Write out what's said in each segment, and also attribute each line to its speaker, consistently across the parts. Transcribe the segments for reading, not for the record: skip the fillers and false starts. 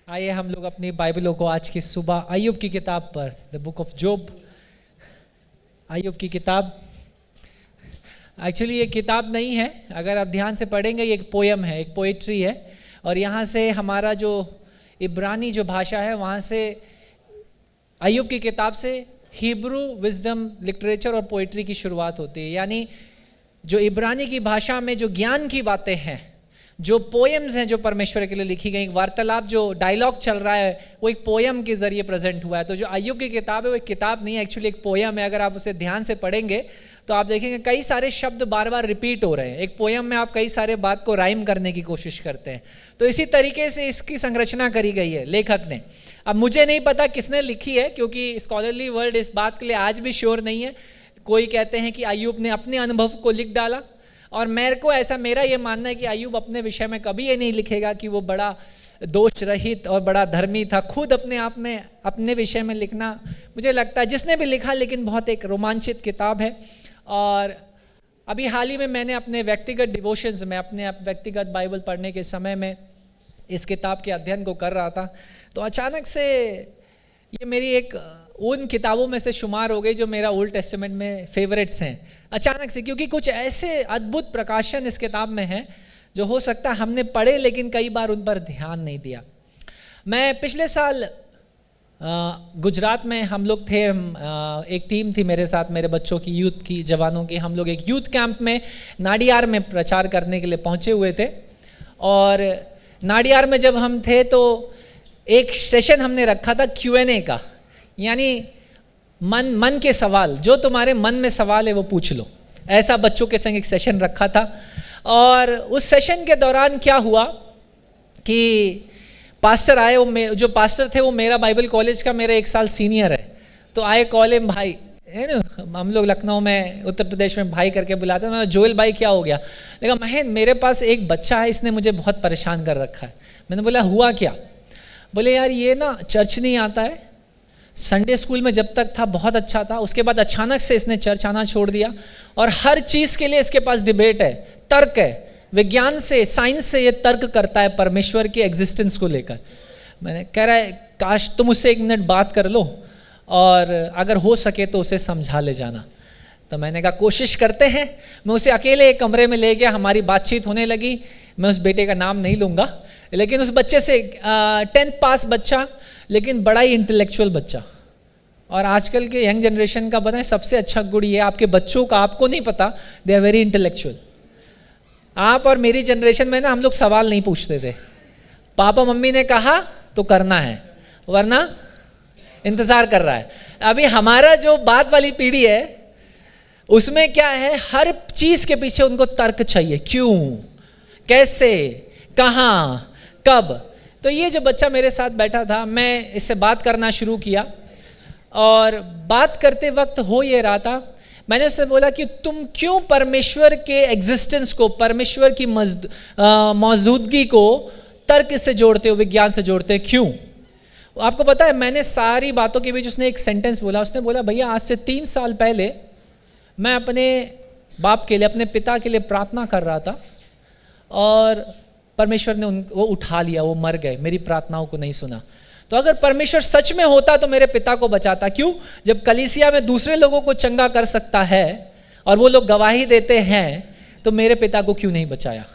Speaker 1: आइए हम लोग अपनी बाइबलों को आज की सुबह अय्यूब की किताब पर, द बुक ऑफ जोब, अय्यूब की किताब। एक्चुअली ये किताब नहीं है, अगर आप ध्यान से पढ़ेंगे ये एक पोयम है, एक पोइट्री है। और यहाँ से हमारा जो इब्रानी जो भाषा है वहाँ से अय्यूब की किताब से हिब्रू विजडम लिटरेचर और पोइट्री की शुरुआत होती है। यानी जो इब्रानी की भाषा में जो ज्ञान की बातें हैं, जो पोएम्स हैं जो परमेश्वर के लिए लिखी गई, वार्तालाप जो डायलॉग चल रहा है वो एक पोएम के जरिए प्रेजेंट हुआ है। तो जो अय्यूब की किताब है वो एक किताब नहीं है, एक्चुअली एक पोएम है। अगर आप उसे ध्यान से पढ़ेंगे तो आप देखेंगे कई सारे शब्द बार बार रिपीट हो रहे हैं। एक पोएम में आप कई सारे बात को राइम करने की कोशिश करते हैं। तो इसी तरीके से इसकी संरचना करी गई है लेखक ने। अब मुझे नहीं पता किसने लिखी है, क्योंकि स्कॉलरली वर्ल्ड इस बात के लिए आज भी श्योर नहीं है। कोई कहते हैं कि अय्यूब ने अपने अनुभव को लिख डाला, और मेरा ये मानना है कि अय्यूब अपने विषय में कभी ये नहीं लिखेगा कि वो बड़ा दोष रहित और बड़ा धर्मी था। खुद अपने आप में अपने विषय में लिखना, मुझे लगता है जिसने भी लिखा लेकिन बहुत एक रोमांचित किताब है। और अभी हाल ही में मैंने अपने व्यक्तिगत डिवोशंस में, अपने व्यक्तिगत बाइबल पढ़ने के समय में इस किताब के अध्ययन को कर रहा था, तो अचानक से ये मेरी एक उन किताबों में से शुमार हो गई जो मेरा ओल्ड टेस्टामेंट में फेवरेट्स हैं अचानक से, क्योंकि कुछ ऐसे अद्भुत प्रकाशन इस किताब में हैं जो हो सकता है हमने पढ़े लेकिन कई बार उन पर ध्यान नहीं दिया। मैं पिछले साल गुजरात में हम लोग थे, एक टीम थी मेरे साथ, मेरे बच्चों की, यूथ की, जवानों की। हम लोग एक यूथ कैंप में नाडियार में प्रचार करने के लिए पहुंचे हुए थे। और नाडियार में जब हम थे तो एक सेशन हमने रखा था Q&A का, यानी मन के सवाल, जो तुम्हारे मन में सवाल है वो पूछ लो, ऐसा बच्चों के संग एक सेशन रखा था। और उस सेशन के दौरान क्या हुआ कि पास्टर आए, वो जो पास्टर थे वो मेरा बाइबल कॉलेज का मेरा 1 साल सीनियर है। तो आए, कॉल हिम भाई, है ना, हम लोग लखनऊ में, उत्तर प्रदेश में भाई करके बुलाते हैं। मैं, जोएल भाई क्या हो गया? लेकिन महेंद्र, मेरे पास एक बच्चा है, इसने मुझे बहुत परेशान कर रखा है। मैंने बोला हुआ क्या? बोले यार ये ना चर्च नहीं आता है, संडे स्कूल में जब तक था बहुत अच्छा था, उसके बाद अचानक से इसने चर्च आना छोड़ दिया, और हर चीज़ के लिए इसके पास डिबेट है, तर्क है, विज्ञान से, साइंस से ये तर्क करता है परमेश्वर की एग्जिस्टेंस को लेकर। मैंने कह रहा है काश तुम उससे 1 मिनट बात कर लो और अगर हो सके तो उसे समझा ले जाना। तो मैंने कहा कोशिश करते हैं। मैं उसे अकेले एक कमरे में ले गया, हमारी बातचीत होने लगी। मैं उस बेटे का नाम नहीं लूँगा, लेकिन उस बच्चे से 10th पास बच्चा, लेकिन बड़ा ही इंटेलेक्चुअल बच्चा। और आजकल के यंग जनरेशन का पता है सबसे अच्छा गुण ये, आपके बच्चों का आपको नहीं पता, दे आर वेरी इंटेलेक्चुअल। आप और मेरी जनरेशन में ना हम लोग सवाल नहीं पूछते थे, पापा मम्मी ने कहा तो करना है, वरना इंतज़ार कर रहा है। अभी हमारा जो बाद वाली पीढ़ी है उसमें क्या है, हर चीज़ के पीछे उनको तर्क चाहिए, क्यों, कैसे, कहाँ, कब। तो ये जो बच्चा मेरे साथ बैठा था, मैं इससे बात करना शुरू किया, और बात करते वक्त हो ये रहा था, मैंने उससे बोला कि तुम क्यों परमेश्वर के एग्जिस्टेंस को, परमेश्वर की मौजूदगी को तर्क से जोड़ते हो, विज्ञान से जोड़ते हो, क्यों? आपको पता है मैंने सारी बातों के बीच उसने एक सेंटेंस बोला। उसने बोला भैया आज से 3 साल पहले मैं अपने बाप के लिए, अपने पिता के लिए प्रार्थना कर रहा था, और परमेश्वर ने वो उठा लिया, वो मर गए, मेरी प्रार्थनाओं को नहीं सुना। तो अगर परमेश्वर सच में होता तो मेरे पिता को बचाता क्यों? जब कलीसिया में दूसरे लोगों को चंगा कर सकता है और वो लोग गवाही देते हैं, तो मेरे पिता को क्यों नहीं बचाया?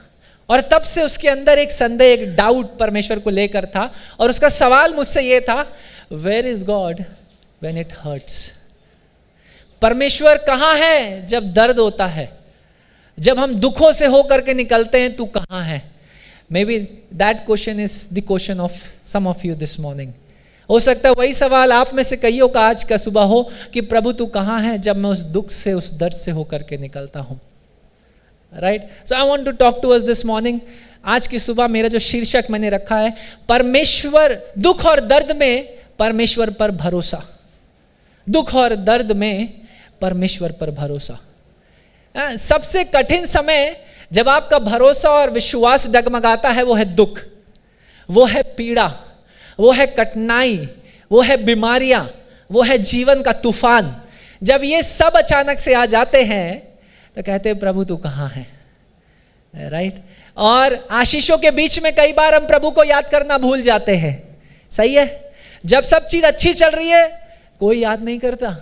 Speaker 1: और तब से उसके अंदर एक संदेह, एक डाउट परमेश्वर को लेकर था, और उसका सवाल मुझसे ये था, where is God when it hurts? परमेश्वर कहाँ है जब दर्द होता है, जब हम दुखों से होकर के निकलते हैं, तू कहाँ है? Maybe that question is the question of some of you this morning. हो सकता है वही सवाल आप में से कईयों का आज का सुबह हो कि प्रभु तू कहाँ है जब मैं उस दुख से, उस दर्द से होकर के निकलता हूँ। Right? So I want to talk to us this morning. आज की सुबह मेरा जो शीर्षक मैंने रखा है, परमेश्वर, दुख और दर्द में परमेश्वर पर भरोसा। दुख और दर्द में परमेश्वर पर भरोसा। सबसे कठिन समय जब आपका भरोसा और विश्वास डगमगाता है, वो है दुख, वो है पीड़ा, वो है कठिनाई, वो है बीमारियां, वो है जीवन का तूफान। जब ये सब अचानक से आ जाते हैं तो कहते हैं प्रभु तू कहाँ है? राइट? और आशीषों के बीच में कई बार हम प्रभु को याद करना भूल जाते हैं। सही है? जब सब चीज अच्छी चल रही है कोई याद नहीं करता,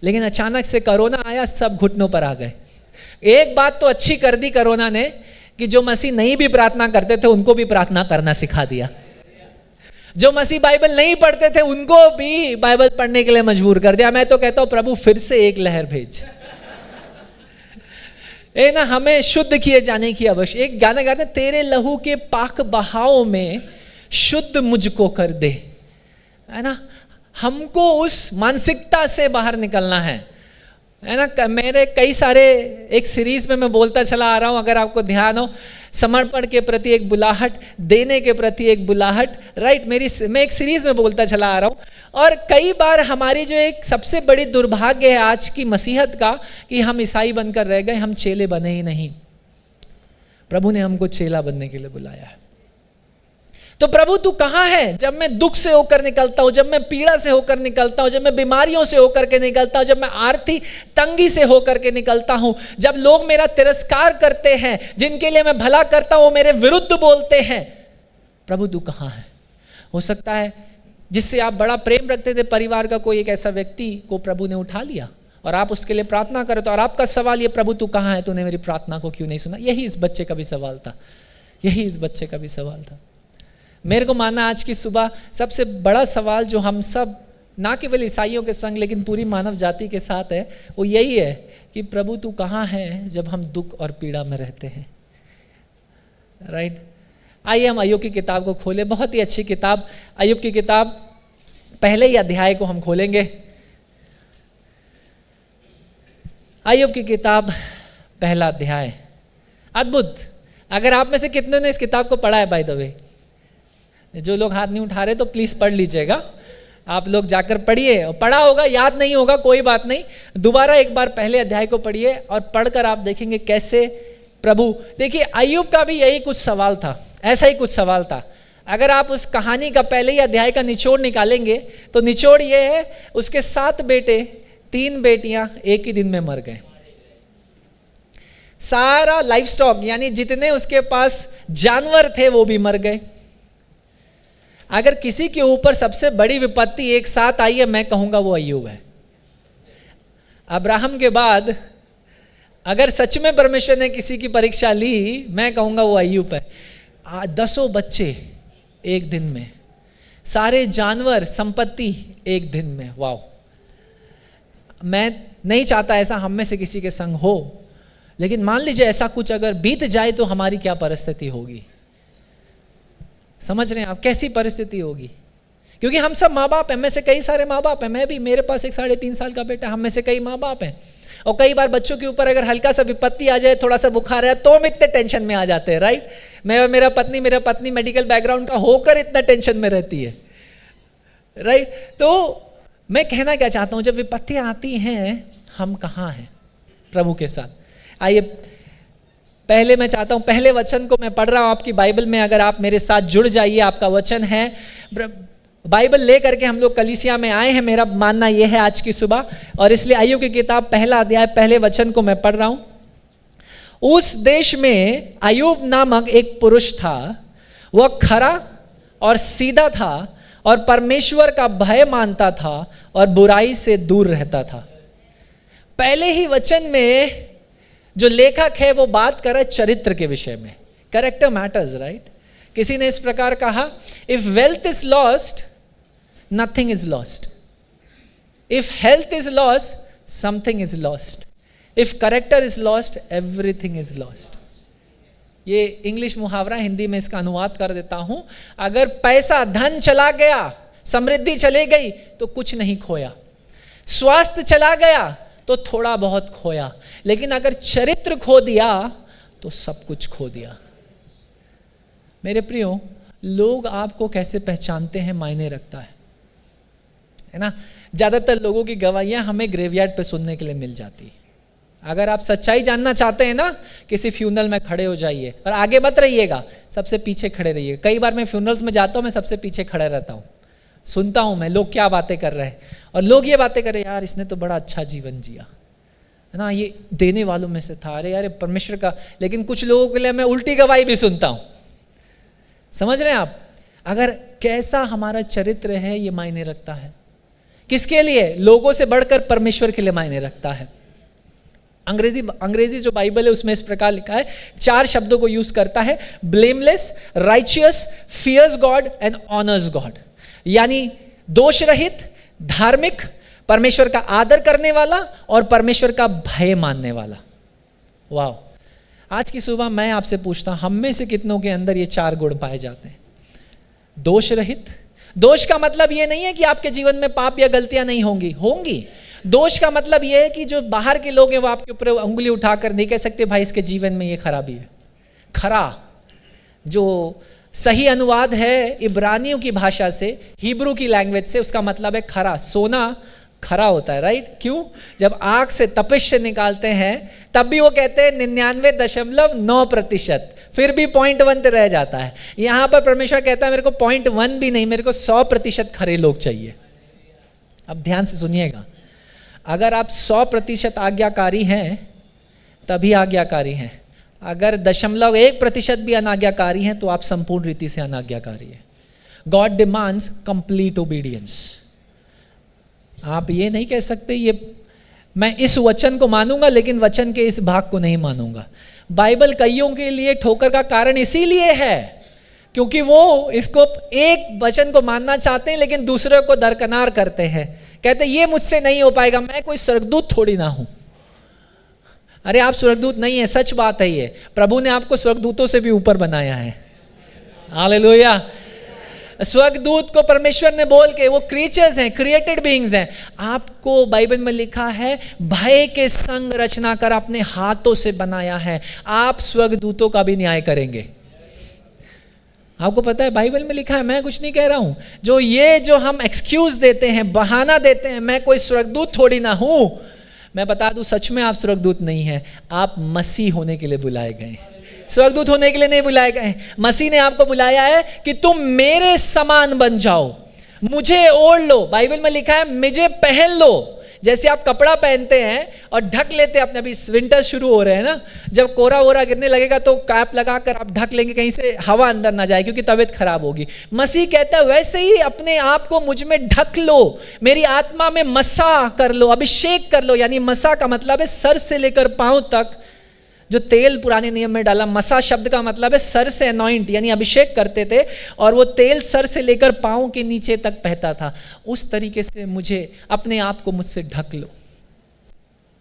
Speaker 1: लेकिन अचानक से कोरोना आया, सब घुटनों पर आ गए। एक बात तो अच्छी कर दी कोरोना ने कि जो मसीह नहीं भी प्रार्थना करते थे उनको भी प्रार्थना करना सिखा दिया। जो मसीह बाइबल नहीं पढ़ते थे उनको भी बाइबल पढ़ने के लिए मजबूर कर दिया। मैं तो कहता हूं प्रभु फिर से एक लहर भेज। ए ना, हमें शुद्ध किए जाने की आवश्यकता। एक गाना गाते, तेरे लहू के पाक बहाव में शुद्ध मुझको कर दे, है ना। हमको उस मानसिकता से बाहर निकलना है ना। मेरे कई सारे एक सीरीज में मैं बोलता चला आ रहा हूं, अगर आपको ध्यान हो, समर्पण के प्रति एक बुलाहट, देने के प्रति एक बुलाहट, राइट। मैं एक सीरीज में बोलता चला आ रहा हूं। और कई बार हमारी जो एक सबसे बड़ी दुर्भाग्य है आज की मसीहत का कि हम ईसाई बनकर रह गए, हम चेले बने ही नहीं। प्रभु ने हमको चेला बनने के लिए बुलाया है। तो प्रभु तू कहाँ है? जब मैं दुख से होकर निकलता हूं, जब मैं पीड़ा से होकर निकलता हूं, जब मैं बीमारियों से होकर के निकलता हूं, जब मैं आर्थिक तंगी से होकर के निकलता हूं, जब लोग मेरा तिरस्कार करते हैं, जिनके लिए मैं भला करता हूं वो मेरे विरुद्ध बोलते हैं, प्रभु तू कहाँ है? हो सकता है जिससे आप बड़ा प्रेम रखते थे परिवार का कोई एक ऐसा व्यक्ति को प्रभु ने उठा लिया और आप उसके लिए प्रार्थना करो तो, और आपका सवाल ये, प्रभु तू कहाँ है? तूने मेरी प्रार्थना को क्यों नहीं सुना? यही इस बच्चे का भी सवाल था, यही इस बच्चे का भी सवाल था। मेरे को मानना आज की सुबह सबसे बड़ा सवाल जो हम सब, ना केवल ईसाइयों के संग लेकिन पूरी मानव जाति के साथ है, वो यही है कि प्रभु तू कहाँ है जब हम दुख और पीड़ा में रहते हैं, राइट। आइए हम अय्यूब की किताब को खोलें, बहुत ही अच्छी किताब अय्यूब की किताब, पहले ही अध्याय को हम खोलेंगे। अय्यूब की किताब पहला अध्याय, अद्भुत। अगर आप में से कितने ने इस किताब को पढ़ा है? बाय द वे, जो लोग हाथ नहीं उठा रहे तो प्लीज पढ़ लीजिएगा। आप लोग जाकर पढ़िए, पढ़ा होगा, याद नहीं होगा कोई बात नहीं, दोबारा एक बार पहले अध्याय को पढ़िए और पढ़कर आप देखेंगे कैसे प्रभु। देखिए अय्यूब का भी यही कुछ सवाल था, ऐसा ही कुछ सवाल था। अगर आप उस कहानी का पहले ही अध्याय का निचोड़ निकालेंगे तो निचोड़ ये है, उसके 7 बेटे 3 बेटियां एक ही दिन में मर गए। सारा लाइफ स्टॉक यानी जितने उसके पास जानवर थे वो भी मर गए। अगर किसी के ऊपर सबसे बड़ी विपत्ति एक साथ आई है, मैं कहूंगा वो अय्यूब है। अब्राहम के बाद अगर सच में परमेश्वर ने किसी की परीक्षा ली, मैं कहूंगा वो अय्यूब है। 10 बच्चे एक दिन में, सारे जानवर संपत्ति एक दिन में। वाह, मैं नहीं चाहता ऐसा हम में से किसी के संग हो, लेकिन मान लीजिए ऐसा कुछ अगर बीत जाए तो हमारी क्या परिस्थिति होगी? समझ रहे हैं आप कैसी परिस्थिति होगी? क्योंकि हम सब माँ बाप हैं, में से कई सारे माँ बाप हैं, मैं भी, मेरे पास एक 3.5 साल का बेटा, हम में से कई माँ बाप हैं। और कई बार बच्चों के ऊपर अगर हल्का सा विपत्ति आ जाए, थोड़ा सा बुखार है, तो हम इतने टेंशन में आ जाते हैं, राइट। मैं और मेरा पत्नी मेडिकल बैकग्राउंड का होकर इतना टेंशन में रहती है, राइट। तो मैं कहना क्या चाहता हूँ, जब विपत्तियाँ आती हैं हम कहाँ हैं प्रभु के साथ? आइए पहले मैं चाहता हूं, पहले वचन को मैं पढ़ रहा हूं आपकी बाइबल में, अगर आप मेरे साथ जुड़ जाइए। आपका वचन है, बाइबल ले करके हम लोग कलीसिया में आए हैं, मेरा मानना यह है आज की सुबह, और इसलिए अय्यूब की किताब पहला अध्याय पहले वचन को मैं पढ़ रहा हूं। उस देश में अय्यूब नामक एक पुरुष था, वह खरा और सीधा था और परमेश्वर का भय मानता था और बुराई से दूर रहता था। पहले ही वचन में जो लेखक है वो बात कर रहा है चरित्र के विषय में। Character matters, right. किसी ने इस प्रकार कहा, if wealth is lost nothing is lost, if health is lost something is lost, if character is lost everything is lost. ये इंग्लिश मुहावरा, हिंदी में इसका अनुवाद कर देता हूं। अगर पैसा धन चला गया, समृद्धि चली गई तो कुछ नहीं खोया, स्वास्थ्य चला गया तो थोड़ा बहुत खोया, लेकिन अगर चरित्र खो दिया तो सब कुछ खो दिया। मेरे प्रियो, लोग आपको कैसे पहचानते हैं मायने रखता है ना। ज्यादातर लोगों की गवाहियां हमें ग्रेवयार्ड पे सुनने के लिए मिल जाती है। अगर आप सच्चाई जानना चाहते हैं ना, किसी फ्यूनरल में खड़े हो जाइए और आगे मत रहिएगा, सबसे पीछे खड़े रहिए। कई बार मैं फ्यूनरल्स में जाता हूं, मैं सबसे पीछे खड़ा रहता हूं, सुनता हूं मैं लोग क्या बातें कर रहे हैं, और लोग ये बातें कर रहे हैं, यार इसने तो बड़ा अच्छा जीवन जिया, है ना, ये देने वालों में से था, अरे यार परमेश्वर का। लेकिन कुछ लोगों के लिए मैं उल्टी गवाही भी सुनता हूं, समझ रहे हैं आप। अगर कैसा हमारा चरित्र है ये मायने रखता है। किसके लिए? लोगों से बढ़कर परमेश्वर के लिए मायने रखता है। अंग्रेजी जो बाइबल है उसमें इस प्रकार लिखा है, 4 शब्दों को यूज करता है, blameless, righteous, fears God and honours God. यानी दोष रहित, धार्मिक, परमेश्वर का आदर करने वाला और परमेश्वर का भय मानने वाला। वाह! आज की सुबह मैं आपसे पूछता हूं, हम में से कितनों के अंदर ये 4 गुण पाए जाते हैं? दोष रहित। दोष का मतलब ये नहीं है कि आपके जीवन में पाप या गलतियां नहीं होंगी। दोष का मतलब ये है कि जो बाहर के लोग हैं वो आपके ऊपर उंगली उठाकर नहीं कह सकते भाई इसके जीवन में ये खराबी है। खरा जो सही अनुवाद है इब्रानियों की भाषा से, हिब्रू की लैंग्वेज से, उसका मतलब है खरा। सोना खरा होता है, राइट? क्यों? जब आग से तपिश से निकालते हैं तब भी वो कहते हैं 99.9%, फिर भी 0.1 रह जाता है। यहां पर परमेश्वर कहता है मेरे को 0.1 भी नहीं, मेरे को 100% खरे लोग चाहिए। अब ध्यान से सुनिएगा, अगर आप 100% आज्ञाकारी हैं तभी आज्ञाकारी हैं। अगर 0.1% भी अनाज्ञाकारी हैं तो आप संपूर्ण रीति से अनाज्ञाकारी हैं। God demands complete obedience. आप ये नहीं कह सकते ये मैं इस वचन को मानूंगा लेकिन वचन के इस भाग को नहीं मानूंगा। बाइबल कईयों के लिए ठोकर का कारण इसीलिए है क्योंकि वो इसको एक वचन को मानना चाहते हैं लेकिन दूसरे को दरकनार करते हैं। कहते ये मुझसे नहीं हो पाएगा, मैं कोई स्वर्गदूत थोड़ी ना हूं। अरे आप स्वर्गदूत नहीं है, सच बात है ये। प्रभु ने आपको स्वर्गदूतों से भी ऊपर बनाया है। हालेलुया। स्वर्गदूत को परमेश्वर ने बोल के, वो क्रीचर्स हैं, क्रिएटेड बीइंग्स हैं। आपको बाइबल में लिखा है भय के संग रचना कर अपने हाथों से बनाया है। आप स्वर्गदूतों का भी न्याय करेंगे। आपको पता है बाइबल में लिखा है, मैं कुछ नहीं कह रहा हूं। जो हम एक्सक्यूज देते हैं, बहाना देते हैं, मैं कोई स्वर्गदूत थोड़ी ना हूं, मैं बता दूं सच में आप स्वर्गदूत नहीं हैं। आप मसीह होने के लिए बुलाए गए, स्वर्गदूत होने के लिए नहीं बुलाए गए। मसीह ने आपको बुलाया है कि तुम मेरे समान बन जाओ, मुझे ओढ़ लो। बाइबल में लिखा है मुझे पहन लो। जैसे आप कपड़ा पहनते हैं और ढक लेते हैं अपने, अभी विंटर शुरू हो रहे हैं ना, जब कोरा वोरा गिरने लगेगा तो कैप लगाकर आप ढक लेंगे कहीं से हवा अंदर ना जाए क्योंकि तबीयत खराब होगी। मसीह कहता है वैसे ही अपने आप को मुझ में ढक लो, मेरी आत्मा में मसा कर लो, अभिषेक कर लो। यानी मसा का मतलब है सर से लेकर पांव तक जो तेल पुराने नियम में डाला। मसा शब्द का मतलब है सर से अनॉइंट, यानी अभिषेक करते थे और वो तेल सर से लेकर पांव के नीचे तक बहता था। उस तरीके से मुझे अपने आप को मुझसे ढक लो।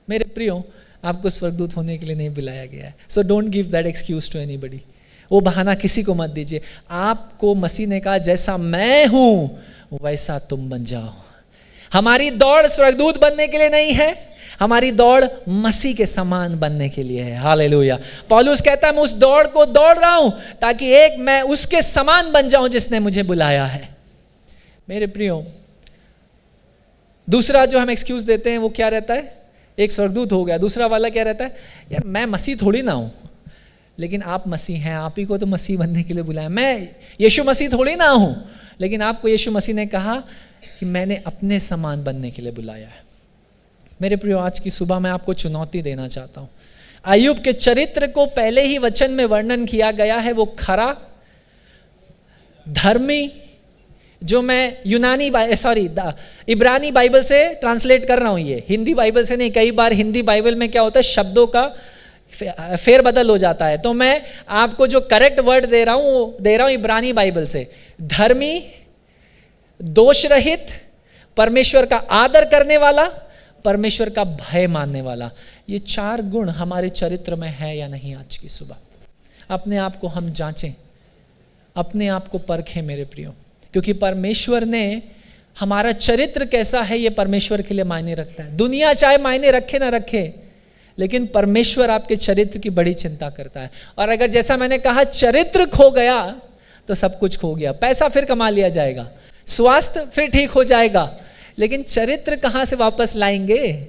Speaker 1: मेरे प्रियो, आपको स्वर्गदूत होने के लिए नहीं बुलाया गया है। So don't give that excuse to anybody. वो बहाना किसी को मत दीजिए। आपको मसीह ने कहा जैसा मैं हूं वैसा तुम बन जाओ। हमारी दौड़ स्वर्गदूत बनने के लिए नहीं है, हमारी दौड़ मसीह के समान बनने के लिए है। हालेलुया। पौलुस कहता है मैं उस दौड़ को दौड़ रहा हूं ताकि एक मैं उसके समान बन जाऊं जिसने मुझे बुलाया है। मेरे प्रियो, दूसरा जो हम एक्सक्यूज देते हैं वो क्या रहता है? एक स्वर्गदूत हो गया, दूसरा वाला क्या रहता है? यार मैं मसीह थोड़ी ना हूं। लेकिन आप मसीह हैं, आप ही को तो मसीह बनने के लिए बुलाया। मैं यीशु मसीह थोड़ी ना हूं, लेकिन आपको यीशु मसीह ने कहा कि मैंने अपने समान बनने के लिए बुलाया है। मेरे प्रियो, आज की सुबह मैं आपको चुनौती देना चाहता हूं। अय्यूब के चरित्र को पहले ही वचन में वर्णन किया गया है। वो खरा, धर्मी, जो मैं इब्रानी बाइबल से ट्रांसलेट कर रहा हूं, ये हिंदी बाइबल से नहीं। कई बार हिंदी बाइबल में क्या होता है, शब्दों का फेरबदल हो जाता है। तो मैं आपको जो करेक्ट वर्ड दे रहा हूं वो दे रहा हूं इब्रानी बाइबल से। धर्मी, दोष रहित, परमेश्वर का आदर करने वाला, परमेश्वर का भय मानने वाला। ये 4 गुण हमारे चरित्र में है या नहीं? आज की सुबह अपने आप को हम जांचें, अपने आप को परखें मेरे प्रियो, क्योंकि परमेश्वर ने हमारा चरित्र कैसा है ये परमेश्वर के लिए मायने रखता है। दुनिया चाहे मायने रखे ना रखे, लेकिन परमेश्वर आपके चरित्र की बड़ी चिंता करता है। और अगर जैसा मैंने कहा चरित्र खो गया तो सब कुछ खो गया। पैसा फिर कमा लिया जाएगा, स्वास्थ्य फिर ठीक हो जाएगा, लेकिन चरित्र कहां से वापस लाएंगे?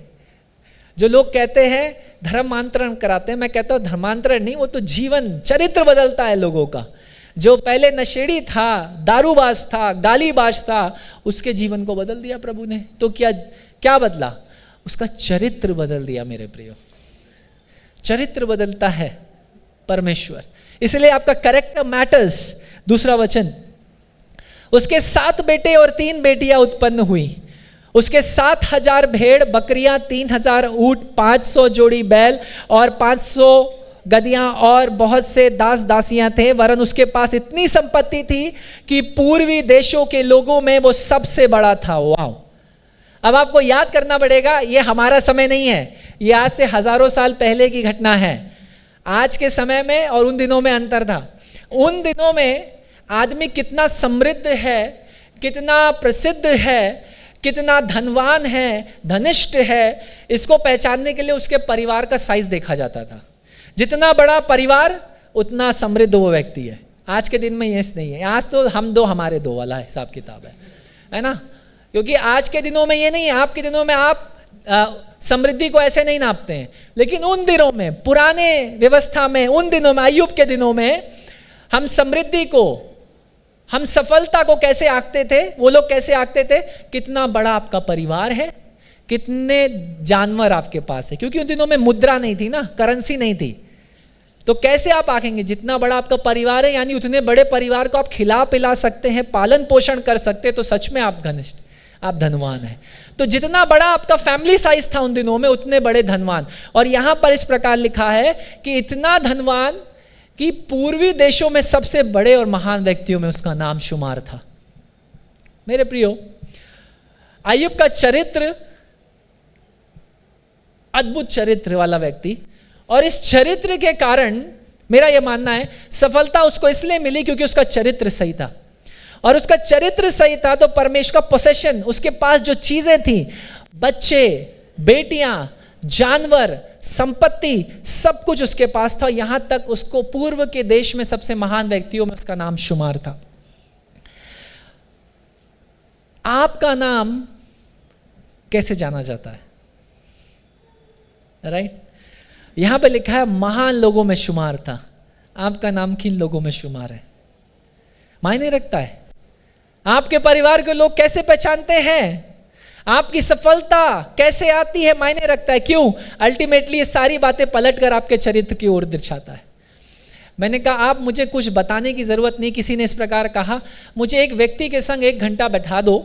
Speaker 1: जो लोग कहते हैं धर्मांतरण कराते हैं, मैं कहता हूं धर्मांतरण नहीं, वो तो जीवन चरित्र बदलता है लोगों का। जो पहले नशेड़ी था, दारूबाज था, गालीबाज था, उसके जीवन को बदल दिया प्रभु ने। तो क्या बदला? उसका चरित्र बदल दिया। मेरे प्रियो, चरित्र बदलता है परमेश्वर, इसलिए आपका कैरेक्टर मैटर्स। दूसरा वचन उसके 7 बेटे और 3 बेटियां उत्पन्न हुई। उसके 7,000 भेड़ बकरियां, 3,000 ऊंट, 500 जोड़ी बैल और 500 गधियां और बहुत से दास दासियां थे। वरन उसके पास इतनी संपत्ति थी कि पूर्वी देशों के लोगों में वो सबसे बड़ा था। वाह! अब आपको याद करना पड़ेगा, ये हमारा समय नहीं है, ये आज से हजारों साल पहले की घटना है। आज के समय में और उन दिनों में अंतर था। उन दिनों में आदमी कितना समृद्ध है, कितना प्रसिद्ध है, कितना धनवान है, धनिष्ठ है, इसको पहचानने के लिए उसके परिवार का साइज देखा जाता था। जितना बड़ा परिवार उतना समृद्ध वो व्यक्ति है। आज के दिन में ये नहीं है। आज तो हम दो हमारे दो वाला हिसाब किताब है ना? क्योंकि आज के दिनों में ये नहीं है। आपके दिनों में आप समृद्धि को ऐसे नहीं नापते हैं, लेकिन उन दिनों में, पुराने व्यवस्था में, उन दिनों में, अय्यूब के दिनों में हम समृद्धि को, हम सफलता को कैसे आंकते थे? वो लोग कैसे आंकते थे? कितना बड़ा आपका परिवार है, कितने जानवर आपके पास है। क्योंकि उन दिनों में मुद्रा नहीं थी ना, करेंसी नहीं थी, तो कैसे आप आंकेंगे? जितना बड़ा आपका परिवार है, यानी उतने बड़े परिवार को आप खिला पिला सकते हैं, पालन पोषण कर सकते हैं, तो सच में आप घनिष्ठ, आप धनवान हैं। तो जितना बड़ा आपका फैमिली साइज था उन दिनों में, उतने बड़े धनवान। और यहां पर इस प्रकार लिखा है कि इतना धनवान कि पूर्वी देशों में सबसे बड़े और महान व्यक्तियों में उसका नाम शुमार था। मेरे प्रियो, अय्यूब का चरित्र अद्भुत चरित्र वाला व्यक्ति, और इस चरित्र के कारण मेरा यह मानना है सफलता उसको इसलिए मिली क्योंकि उसका चरित्र सही था। और उसका चरित्र सही था तो परमेश्वर का पोसेशन, उसके पास जो चीजें थी, बच्चे, बेटियां, जानवर, संपत्ति, सब कुछ उसके पास था। यहां तक उसको पूर्व के देश में सबसे महान व्यक्तियों में उसका नाम शुमार था। आपका नाम कैसे जाना जाता है? राइट? यहां पे लिखा है महान लोगों में शुमार था। आपका नाम किन लोगों में शुमार है? मायने रखता है। आपके परिवार के लोग कैसे पहचानते हैं? आपकी सफलता कैसे आती है? मायने रखता है। क्यों? अल्टीमेटली ये सारी बातें पलटकर आपके चरित्र की ओर दर्शाता है। मैंने कहा आप मुझे कुछ बताने की जरूरत नहीं। किसी ने इस प्रकार कहा, मुझे एक व्यक्ति के संग 1 घंटा बैठा दो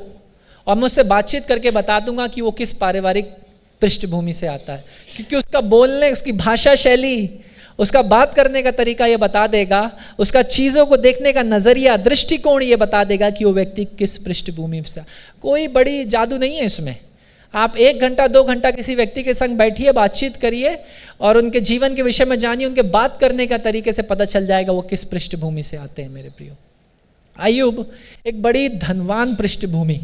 Speaker 1: और मैं उससे बातचीत करके बता दूंगा कि वो किस पारिवारिक पृष्ठभूमि से आता है, क्योंकि उसका बोलने, उसकी भाषा शैली, उसका बात करने का तरीका ये बता देगा, उसका चीज़ों को देखने का नज़रिया, दृष्टिकोण ये बता देगा कि वो व्यक्ति किस पृष्ठभूमि से। कोई बड़ी जादू नहीं है इसमें। आप 1 घंटा 2 घंटा किसी व्यक्ति के संग बैठिए, बातचीत करिए और उनके जीवन के विषय में जानिए, उनके बात करने का तरीके से पता चल जाएगा वो किस पृष्ठभूमि से आते हैं। मेरे प्रियो, अय्यूब एक बड़ी धनवान पृष्ठभूमि,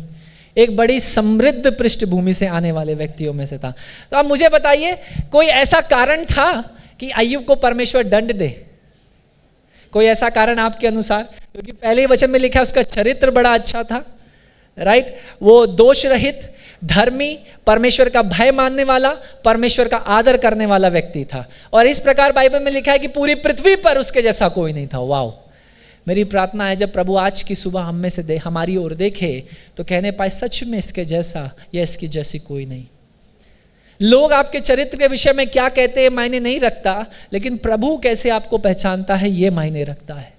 Speaker 1: एक बड़ी समृद्ध पृष्ठभूमि से आने वाले व्यक्तियों में से था। तो आप मुझे बताइए, कोई ऐसा कारण था कि अय्यूब को परमेश्वर दंड दे? कोई ऐसा कारण आपके अनुसार? क्योंकि पहले ही वचन में लिखा है उसका चरित्र बड़ा अच्छा था। राइट? वो दोष रहित, धर्मी, परमेश्वर का भय मानने वाला, परमेश्वर का आदर करने वाला व्यक्ति था। और इस प्रकार बाइबल में लिखा है कि पूरी पृथ्वी पर उसके जैसा कोई नहीं था। वाह! मेरी प्रार्थना है जब प्रभु आज की सुबह हम में से हमारी ओर देखे तो कहने पाए सच में इसके जैसा या इसकी जैसी कोई नहीं। लोग आपके चरित्र के विषय में क्या कहते हैं मायने नहीं रखता, लेकिन प्रभु कैसे आपको पहचानता है ये मायने रखता है।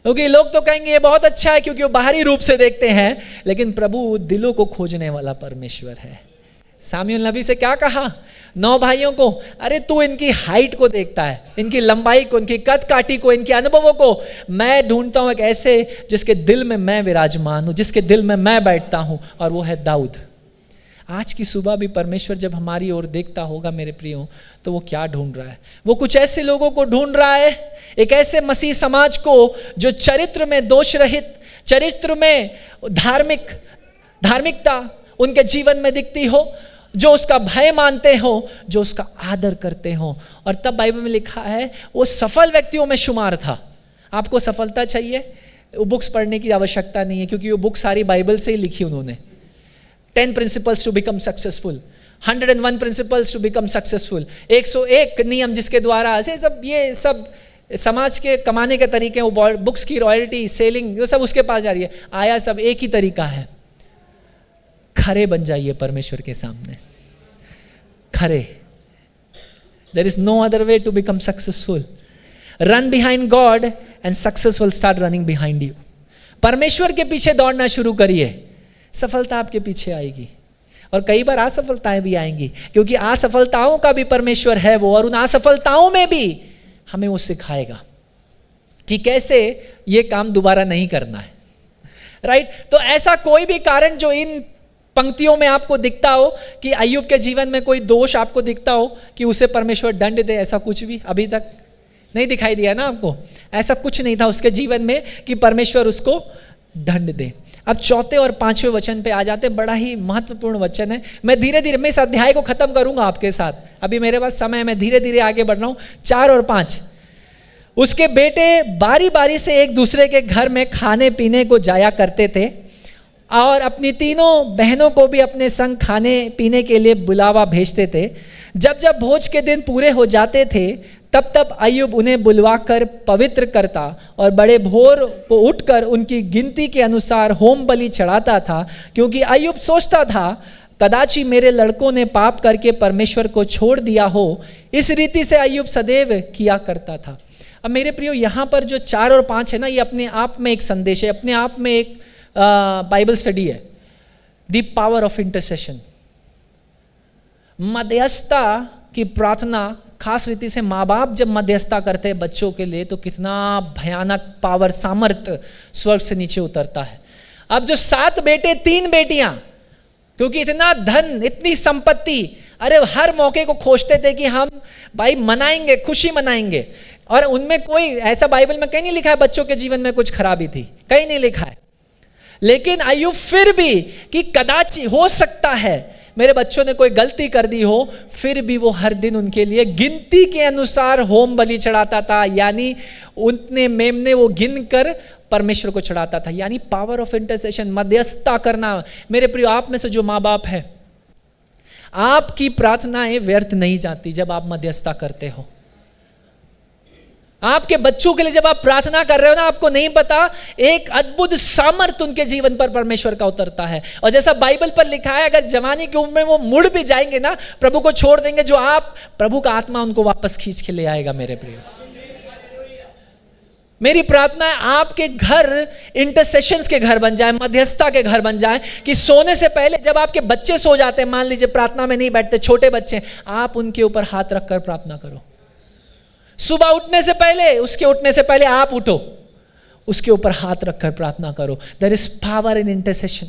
Speaker 1: क्योंकि लोग तो कहेंगे ये बहुत अच्छा है क्योंकि वो बाहरी रूप से देखते हैं, लेकिन प्रभु दिलों को खोजने वाला परमेश्वर है। सामुएल नबी से क्या कहा 9 भाइयों को? अरे तू इनकी हाइट को देखता है, इनकी लंबाई को, इनकी कद काठी को, इनके अनुभवों को। मैं ढूंढता हूं एक ऐसे जिसके दिल में मैं विराजमान हूं, जिसके दिल में मैं बैठता हूं, और वो है दाऊद। आज की सुबह भी परमेश्वर जब हमारी ओर देखता होगा मेरे प्रियो, तो वो क्या ढूंढ रहा है? वो कुछ ऐसे लोगों को ढूंढ रहा है, एक ऐसे मसीह समाज को जो चरित्र में दोष रहित, चरित्र में धार्मिकता उनके जीवन में दिखती हो, जो उसका भय मानते हो, जो उसका आदर करते हो। और तब बाइबल में लिखा है वो सफल व्यक्तियों में शुमार था। आपको सफलता चाहिए, वो बुक्स पढ़ने की आवश्यकता नहीं है, क्योंकि वो बुक सारी बाइबल से ही लिखी उन्होंने। 10 principles to become successful, 101 principles to become successful, 101 नियम जिसके द्वारा ये सब समाज के कमाने के तरीके, वो बुक्स की रॉयल्टी, सेलिंग, ये सब उसके पास जा रही है। आया सब एक ही तरीका है, खरे बन जाइए परमेश्वर के सामने, खरे। There is no other way to become successful. Run behind God and success will start running behind you. परमेश्वर के पीछे दौड़ना शुरू करिए, सफलता आपके पीछे आएगी। और कई बार असफलताएं भी आएंगी, क्योंकि असफलताओं का भी परमेश्वर है वो, और उन असफलताओं में भी हमें वो सिखाएगा कि कैसे ये काम दोबारा नहीं करना है। राइट? तो ऐसा कोई भी कारण जो इन पंक्तियों में आपको दिखता हो कि अय्यूब के जीवन में कोई दोष आपको दिखता हो कि उसे परमेश्वर दंड दे, ऐसा कुछ भी अभी तक नहीं दिखाई दिया ना आपको? ऐसा कुछ नहीं था उसके जीवन में कि परमेश्वर उसको दंड दे। अब चौथे और पांचवें वचन पे आ जाते, बड़ा ही महत्वपूर्ण वचन है। मैं धीरे धीरे मैं इस अध्याय को खत्म करूंगा आपके साथ, अभी मेरे पास समय है, मैं धीरे धीरे आगे बढ़ रहा हूं। 4 और 5, उसके बेटे बारी बारी से एक दूसरे के घर में खाने पीने को जाया करते थे और अपनी तीनों बहनों को भी अपने संग खाने पीने के लिए बुलावा भेजते थे। जब जब भोज के दिन पूरे हो जाते थे तब तब अय्यूब उन्हें बुलवाकर पवित्र करता और बड़े भोर को उठकर उनकी गिनती के अनुसार होम बलि चढ़ाता था, क्योंकि अय्यूब सोचता था कदाचि मेरे लड़कों ने पाप करके परमेश्वर को छोड़ दिया हो। इस रीति से अय्यूब सदैव किया करता था। अब मेरे प्रियो, यहाँ पर जो 4 और 5 है ना, ये अपने आप में एक संदेश है, अपने आप में एक बाइबल स्टडी है। द पावर ऑफ इंटरसेशन, मध्यस्थता की प्रार्थना, खास रीति से माँ बाप जब मध्यस्थता करते हैं बच्चों के लिए तो कितना भयानक पावर, सामर्थ्य स्वर्ग से नीचे उतरता है। अब जो 7 बेटे 3 बेटियां, क्योंकि इतना धन, इतनी संपत्ति, अरे हर मौके को खोजते थे कि हम भाई मनाएंगे, खुशी मनाएंगे, और उनमें कोई ऐसा बाइबल में कहीं नहीं लिखा है बच्चों के जीवन में कुछ खराबी थी, कहीं नहीं लिखा है। लेकिन अय्यूब फिर भी कि कदाच हो सकता है मेरे बच्चों ने कोई गलती कर दी हो, फिर भी वो हर दिन उनके लिए गिनती के अनुसार होम बलि चढ़ाता था, यानी उतने मेमने वो गिन कर परमेश्वर को चढ़ाता था। यानी पावर ऑफ इंटरसेशन, मध्यस्थता करना। मेरे प्रिय, आप में से जो माँ बाप है, आपकी प्रार्थनाएं व्यर्थ नहीं जाती जब आप मध्यस्थता करते हो। आपके बच्चों के लिए जब आप प्रार्थना कर रहे हो ना, आपको नहीं पता एक अद्भुत सामर्थ्य उनके जीवन पर परमेश्वर का उतरता है। और जैसा बाइबल पर लिखा है, अगर जवानी की उम्र में वो मुड़ भी जाएंगे ना, प्रभु को छोड़ देंगे, जो आप प्रभु का आत्मा उनको वापस खींच के ले आएगा। मेरे प्रिय, मेरी प्रार्थना है आपके घर इंटरसेशंस के घर बन जाए, मध्यस्थता के घर बन जाए, कि सोने से पहले जब आपके बच्चे सो जाते हैं, मान लीजिए प्रार्थना में नहीं बैठते, छोटे बच्चे, आप उनके ऊपर हाथ रखकर प्रार्थना करो। सुबह उठने से पहले, उसके उठने से पहले आप उठो, उसके ऊपर हाथ रखकर प्रार्थना करो। There is power in intercession.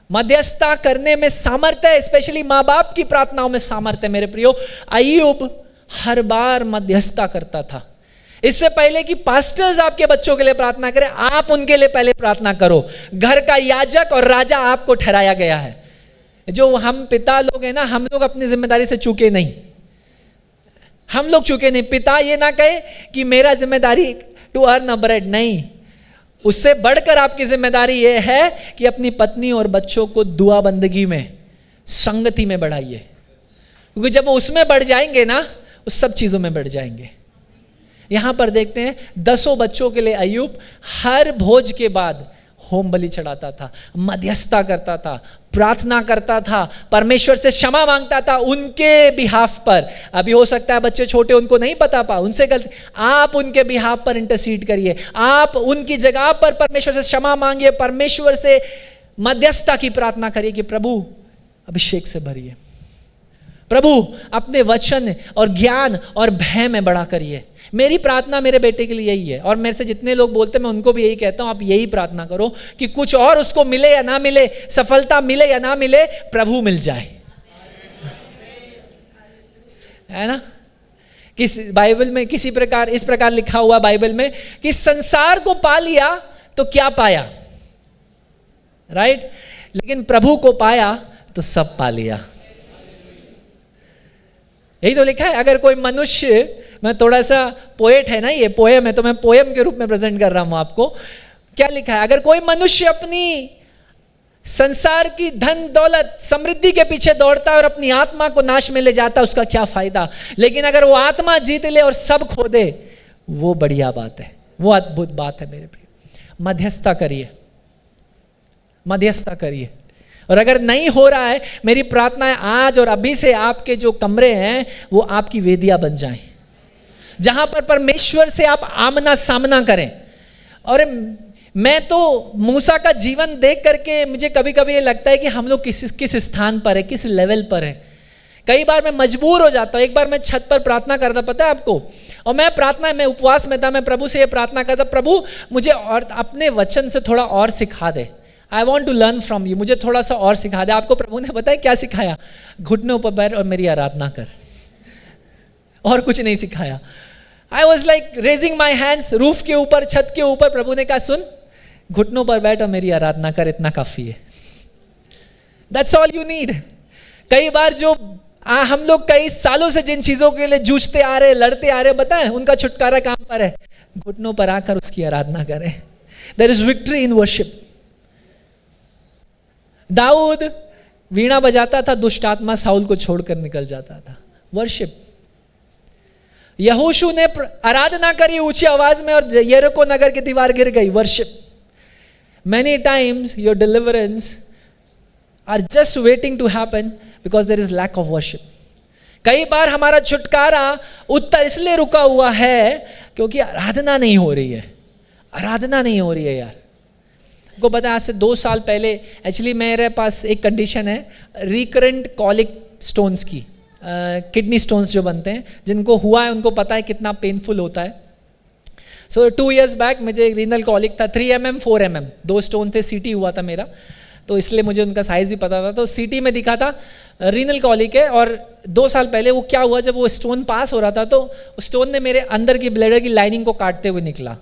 Speaker 1: मध्यस्थता करने में सामर्थ्य है, स्पेशली माँ बाप की प्रार्थनाओं में सामर्थ्य है। मेरे प्रियो, अय्यूब हर बार मध्यस्थता करता था। इससे पहले कि पास्टर्स आपके बच्चों के लिए प्रार्थना करें, आप उनके लिए पहले प्रार्थना करो। घर का याजक और राजा आपको ठहराया गया है। जो हम पिता लोग हैं ना, हम लोग अपनी जिम्मेदारी से चूके नहीं, हम लोग चूके नहीं। पिता ये ना कहे कि मेरा जिम्मेदारी टू अर्न अ ब्रेड, नहीं, उससे बढ़कर आपकी जिम्मेदारी ये है कि अपनी पत्नी और बच्चों को दुआ बंदगी में, संगति में बढ़ाइए, क्योंकि जब वो उसमें बढ़ जाएंगे ना, उस सब चीजों में बढ़ जाएंगे। यहां पर देखते हैं 10 बच्चों के लिए अय्यूब हर भोज के बाद होम बलि चढ़ाता था, मध्यस्थता करता था, प्रार्थना करता था, परमेश्वर से क्षमा मांगता था उनके बिहाफ पर। अभी हो सकता है बच्चे छोटे, उनको नहीं पता पा, उनसे गलती, आप उनके बिहाफ पर इंटरसीड करिए, आप उनकी जगह पर परमेश्वर से क्षमा मांगिए, परमेश्वर से मध्यस्थता की प्रार्थना करिए कि प्रभु अभिषेक से भरिए, प्रभु अपने वचन और ज्ञान और भय में बड़ा करिए। मेरी प्रार्थना मेरे बेटे के लिए यही है, और मेरे से जितने लोग बोलते हैं मैं उनको भी यही कहता हूं, आप यही प्रार्थना करो कि कुछ और उसको मिले या ना मिले, सफलता मिले या ना मिले, प्रभु मिल जाए, है ना। किस बाइबल में किसी प्रकार इस प्रकार लिखा हुआ बाइबल में कि संसार को पा लिया तो क्या पाया, राइट, लेकिन प्रभु को पाया तो सब पा लिया। यही तो लिखा है। अगर कोई मनुष्य, मैं थोड़ा सा पोएट है ना, ये पोएम है तो मैं पोएम के रूप में प्रेजेंट कर रहा हूं आपको। क्या लिखा है? अगर कोई मनुष्य अपनी संसार की धन दौलत समृद्धि के पीछे दौड़ता है और अपनी आत्मा को नाश में ले जाता है, उसका क्या फायदा? लेकिन अगर वो आत्मा जीत ले और सब खो दे, वो बढ़िया बात है, वो अद्भुत बात है। मेरे प्रिय, मध्यस्थता करिए, मध्यस्थता करिए। और अगर नहीं हो रहा है, मेरी प्रार्थना है आज और अभी से आपके जो कमरे हैं वो आपकी वेदियां बन जाएं, जहां पर परमेश्वर से आप आमना सामना करें। और मैं तो मूसा का जीवन देख करके मुझे कभी कभी ये लगता है कि हम लोग किस स्थान पर है, किस लेवल पर है। कई बार मैं मजबूर हो जाता हूँ। एक बार मैं छत पर प्रार्थना करता, पता है आपको, और मैं उपवास में था, मैं प्रभु से ये प्रार्थना करता, प्रभु मुझे और अपने वचन से थोड़ा और सिखा दे, I want to learn from you, मुझे थोड़ा सा और सिखा दे। आपको प्रभु ने बताया क्या सिखाया? घुटनों पर बैठ और मेरी आराधना कर, और कुछ नहीं सिखाया। I was like raising my hands, roof के ऊपर, छत के ऊपर। प्रभु ने कहा सुन, घुटनों पर बैठ और मेरी आराधना कर, इतना काफी है। That's all you need. कई बार जो हम लोग कई सालों से जिन चीजों के लिए जूझते आ रहे, लड़ते आ रहे, बताएं उनका छुटकारा कहां पर है? घुटनों पर आकर उसकी आराधना करें। There is victory in worship. दाऊद वीणा बजाता था, दुष्ट आत्मा साउल को छोड़कर निकल जाता था। वर्शिप। यहोशू ने आराधना करी ऊंची आवाज में और यरीको नगर की दीवार गिर गई। Worship. Many times your deliverance are just waiting to happen because there is lack of worship. कई बार हमारा छुटकारा उत्तर इसलिए रुका हुआ है क्योंकि आराधना नहीं हो रही है। आराधना नहीं हो रही है यार। को पता है आज से 2 साल पहले एक्चुअली मेरे पास एक कंडीशन है, रिकरेंट कॉलिक स्टोन्स की, किडनी स्टोन्स जो बनते हैं, जिनको हुआ है उनको पता है कितना पेनफुल होता है। सो 2 years बैक मुझे एक रीनल कॉलिक था, 3 mm 4 mm 2 स्टोन थे, सीटी हुआ था मेरा, तो इसलिए मुझे उनका साइज़ भी पता था। तो सीटी में दिखा था रीनल कॉलिक है। और 2 साल पहले वो क्या हुआ, जब वो स्टोन पास हो रहा था तो उस स्टोन ने मेरे अंदर की ब्लैडर की लाइनिंग को काटते हुए निकला,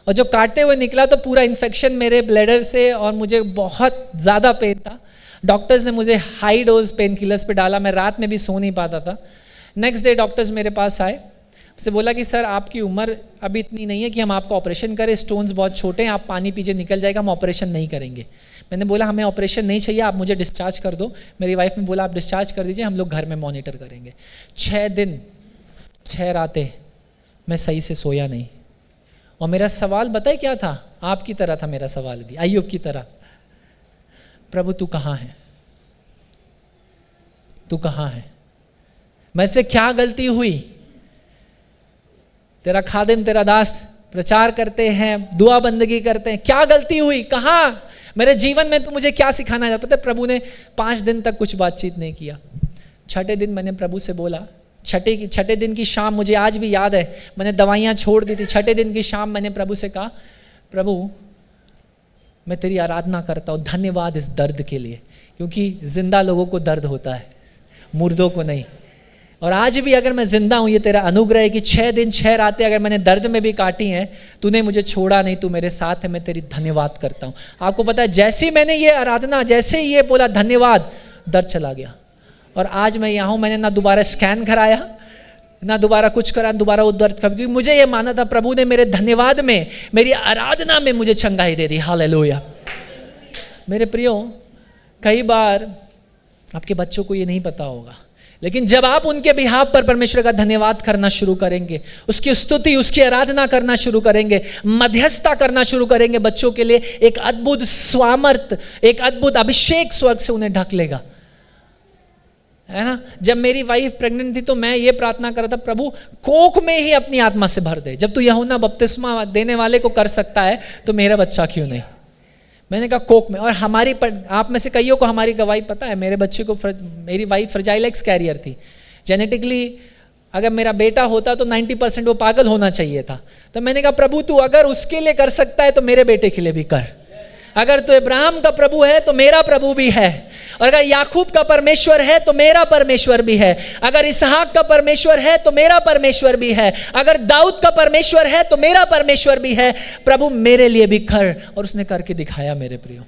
Speaker 1: और जो काटते हुए निकला तो पूरा इन्फेक्शन मेरे ब्लैडर से, और मुझे बहुत ज़्यादा पेन था। डॉक्टर्स ने मुझे हाई डोज पेन किलर्स पे डाला, मैं रात में भी सो नहीं पाता था। नेक्स्ट डे डॉक्टर्स मेरे पास आए, से बोला कि सर आपकी उम्र अभी इतनी नहीं है कि हम आपका ऑपरेशन करें, स्टोन्स बहुत छोटे हैं, आप पानी पीछे निकल जाएगा, हम ऑपरेशन नहीं करेंगे। मैंने बोला हमें ऑपरेशन नहीं चाहिए, आप मुझे डिस्चार्ज कर दो। मेरी वाइफ ने बोला आप डिस्चार्ज कर दीजिए, हम लोग घर में मॉनिटर करेंगे। 6 दिन 6 रातें मैं सही से सोया नहीं। और मेरा सवाल बताए क्या था? आपकी तरह था मेरा सवाल भी, अय्यूब की तरह। प्रभु तू कहाँ है? तू कहाँ है? मुझसे क्या गलती हुई? तेरा खादिम, तेरा दास प्रचार करते हैं, दुआ बंदगी करते हैं, क्या गलती हुई? कहाँ मेरे जीवन में तू मुझे क्या सिखाना चाहता? पता है प्रभु ने 5 दिन तक कुछ बातचीत नहीं किया। 6ठे दिन मैंने प्रभु से बोला, छठे दिन की शाम, मुझे आज भी याद है, मैंने दवाइयाँ छोड़ दी थी। 6ठे दिन की शाम मैंने प्रभु से कहा, प्रभु मैं तेरी आराधना करता हूँ, धन्यवाद इस दर्द के लिए, क्योंकि जिंदा लोगों को दर्द होता है, मुर्दों को नहीं। और आज भी अगर मैं जिंदा हूं, ये तेरा अनुग्रह है कि 6 दिन 6 रातें अगर मैंने दर्द में भी काटी हैं, तूने मुझे छोड़ा नहीं, तू मेरे साथ है, मैं तेरी धन्यवाद करता हूं। आपको पता है जैसे ही मैंने ये आराधना, जैसे ही ये बोला धन्यवाद, दर्द चला गया। और आज मैं यहाँ हूँ, मैंने ना दोबारा स्कैन कराया, ना दोबारा कुछ करा, दोबारा वो दर्द कर, क्योंकि मुझे ये माना था प्रभु ने मेरे धन्यवाद में, मेरी आराधना में मुझे चंगाई दे दी। हालेलुया। मेरे प्रियो, कई बार आपके बच्चों को ये नहीं पता होगा, लेकिन जब आप उनके बिहाफ पर परमेश्वर का धन्यवाद करना शुरू करेंगे, उसकी स्तुति, उसकी आराधना करना शुरू करेंगे, मध्यस्थता करना शुरू करेंगे बच्चों के लिए, एक अद्भुत स्वामर्थ, एक अद्भुत अभिषेक स्वर्ग से उन्हें ढक लेगा, है ना। जब मेरी वाइफ प्रेग्नेंट थी तो मैं ये प्रार्थना कर रहा था, प्रभु कोख में ही अपनी आत्मा से भर दे। जब तू यूहन्ना बपतिस्मा देने वाले को कर सकता है तो मेरा बच्चा क्यों नहीं? मैंने कहा कोक में। और हमारी आप में से कईयों को हमारी गवाही पता है, मेरे बच्चे को, मेरी वाइफ फ्रजाइल एक्स कैरियर थी। जेनेटिकली अगर मेरा बेटा होता तो 90% वो पागल होना चाहिए था। तो मैंने कहा प्रभु तू अगर उसके लिए कर सकता है तो मेरे बेटे के लिए भी कर। अगर तू इब्राहिम का प्रभु है तो मेरा प्रभु भी है, और अगर याकूब का परमेश्वर है तो मेरा परमेश्वर भी है, अगर इसहाक का परमेश्वर है तो मेरा परमेश्वर भी है, अगर दाऊद का परमेश्वर है तो मेरा परमेश्वर भी है। प्रभु मेरे लिए भी कर। और उसने करके दिखाया। मेरे प्रियो,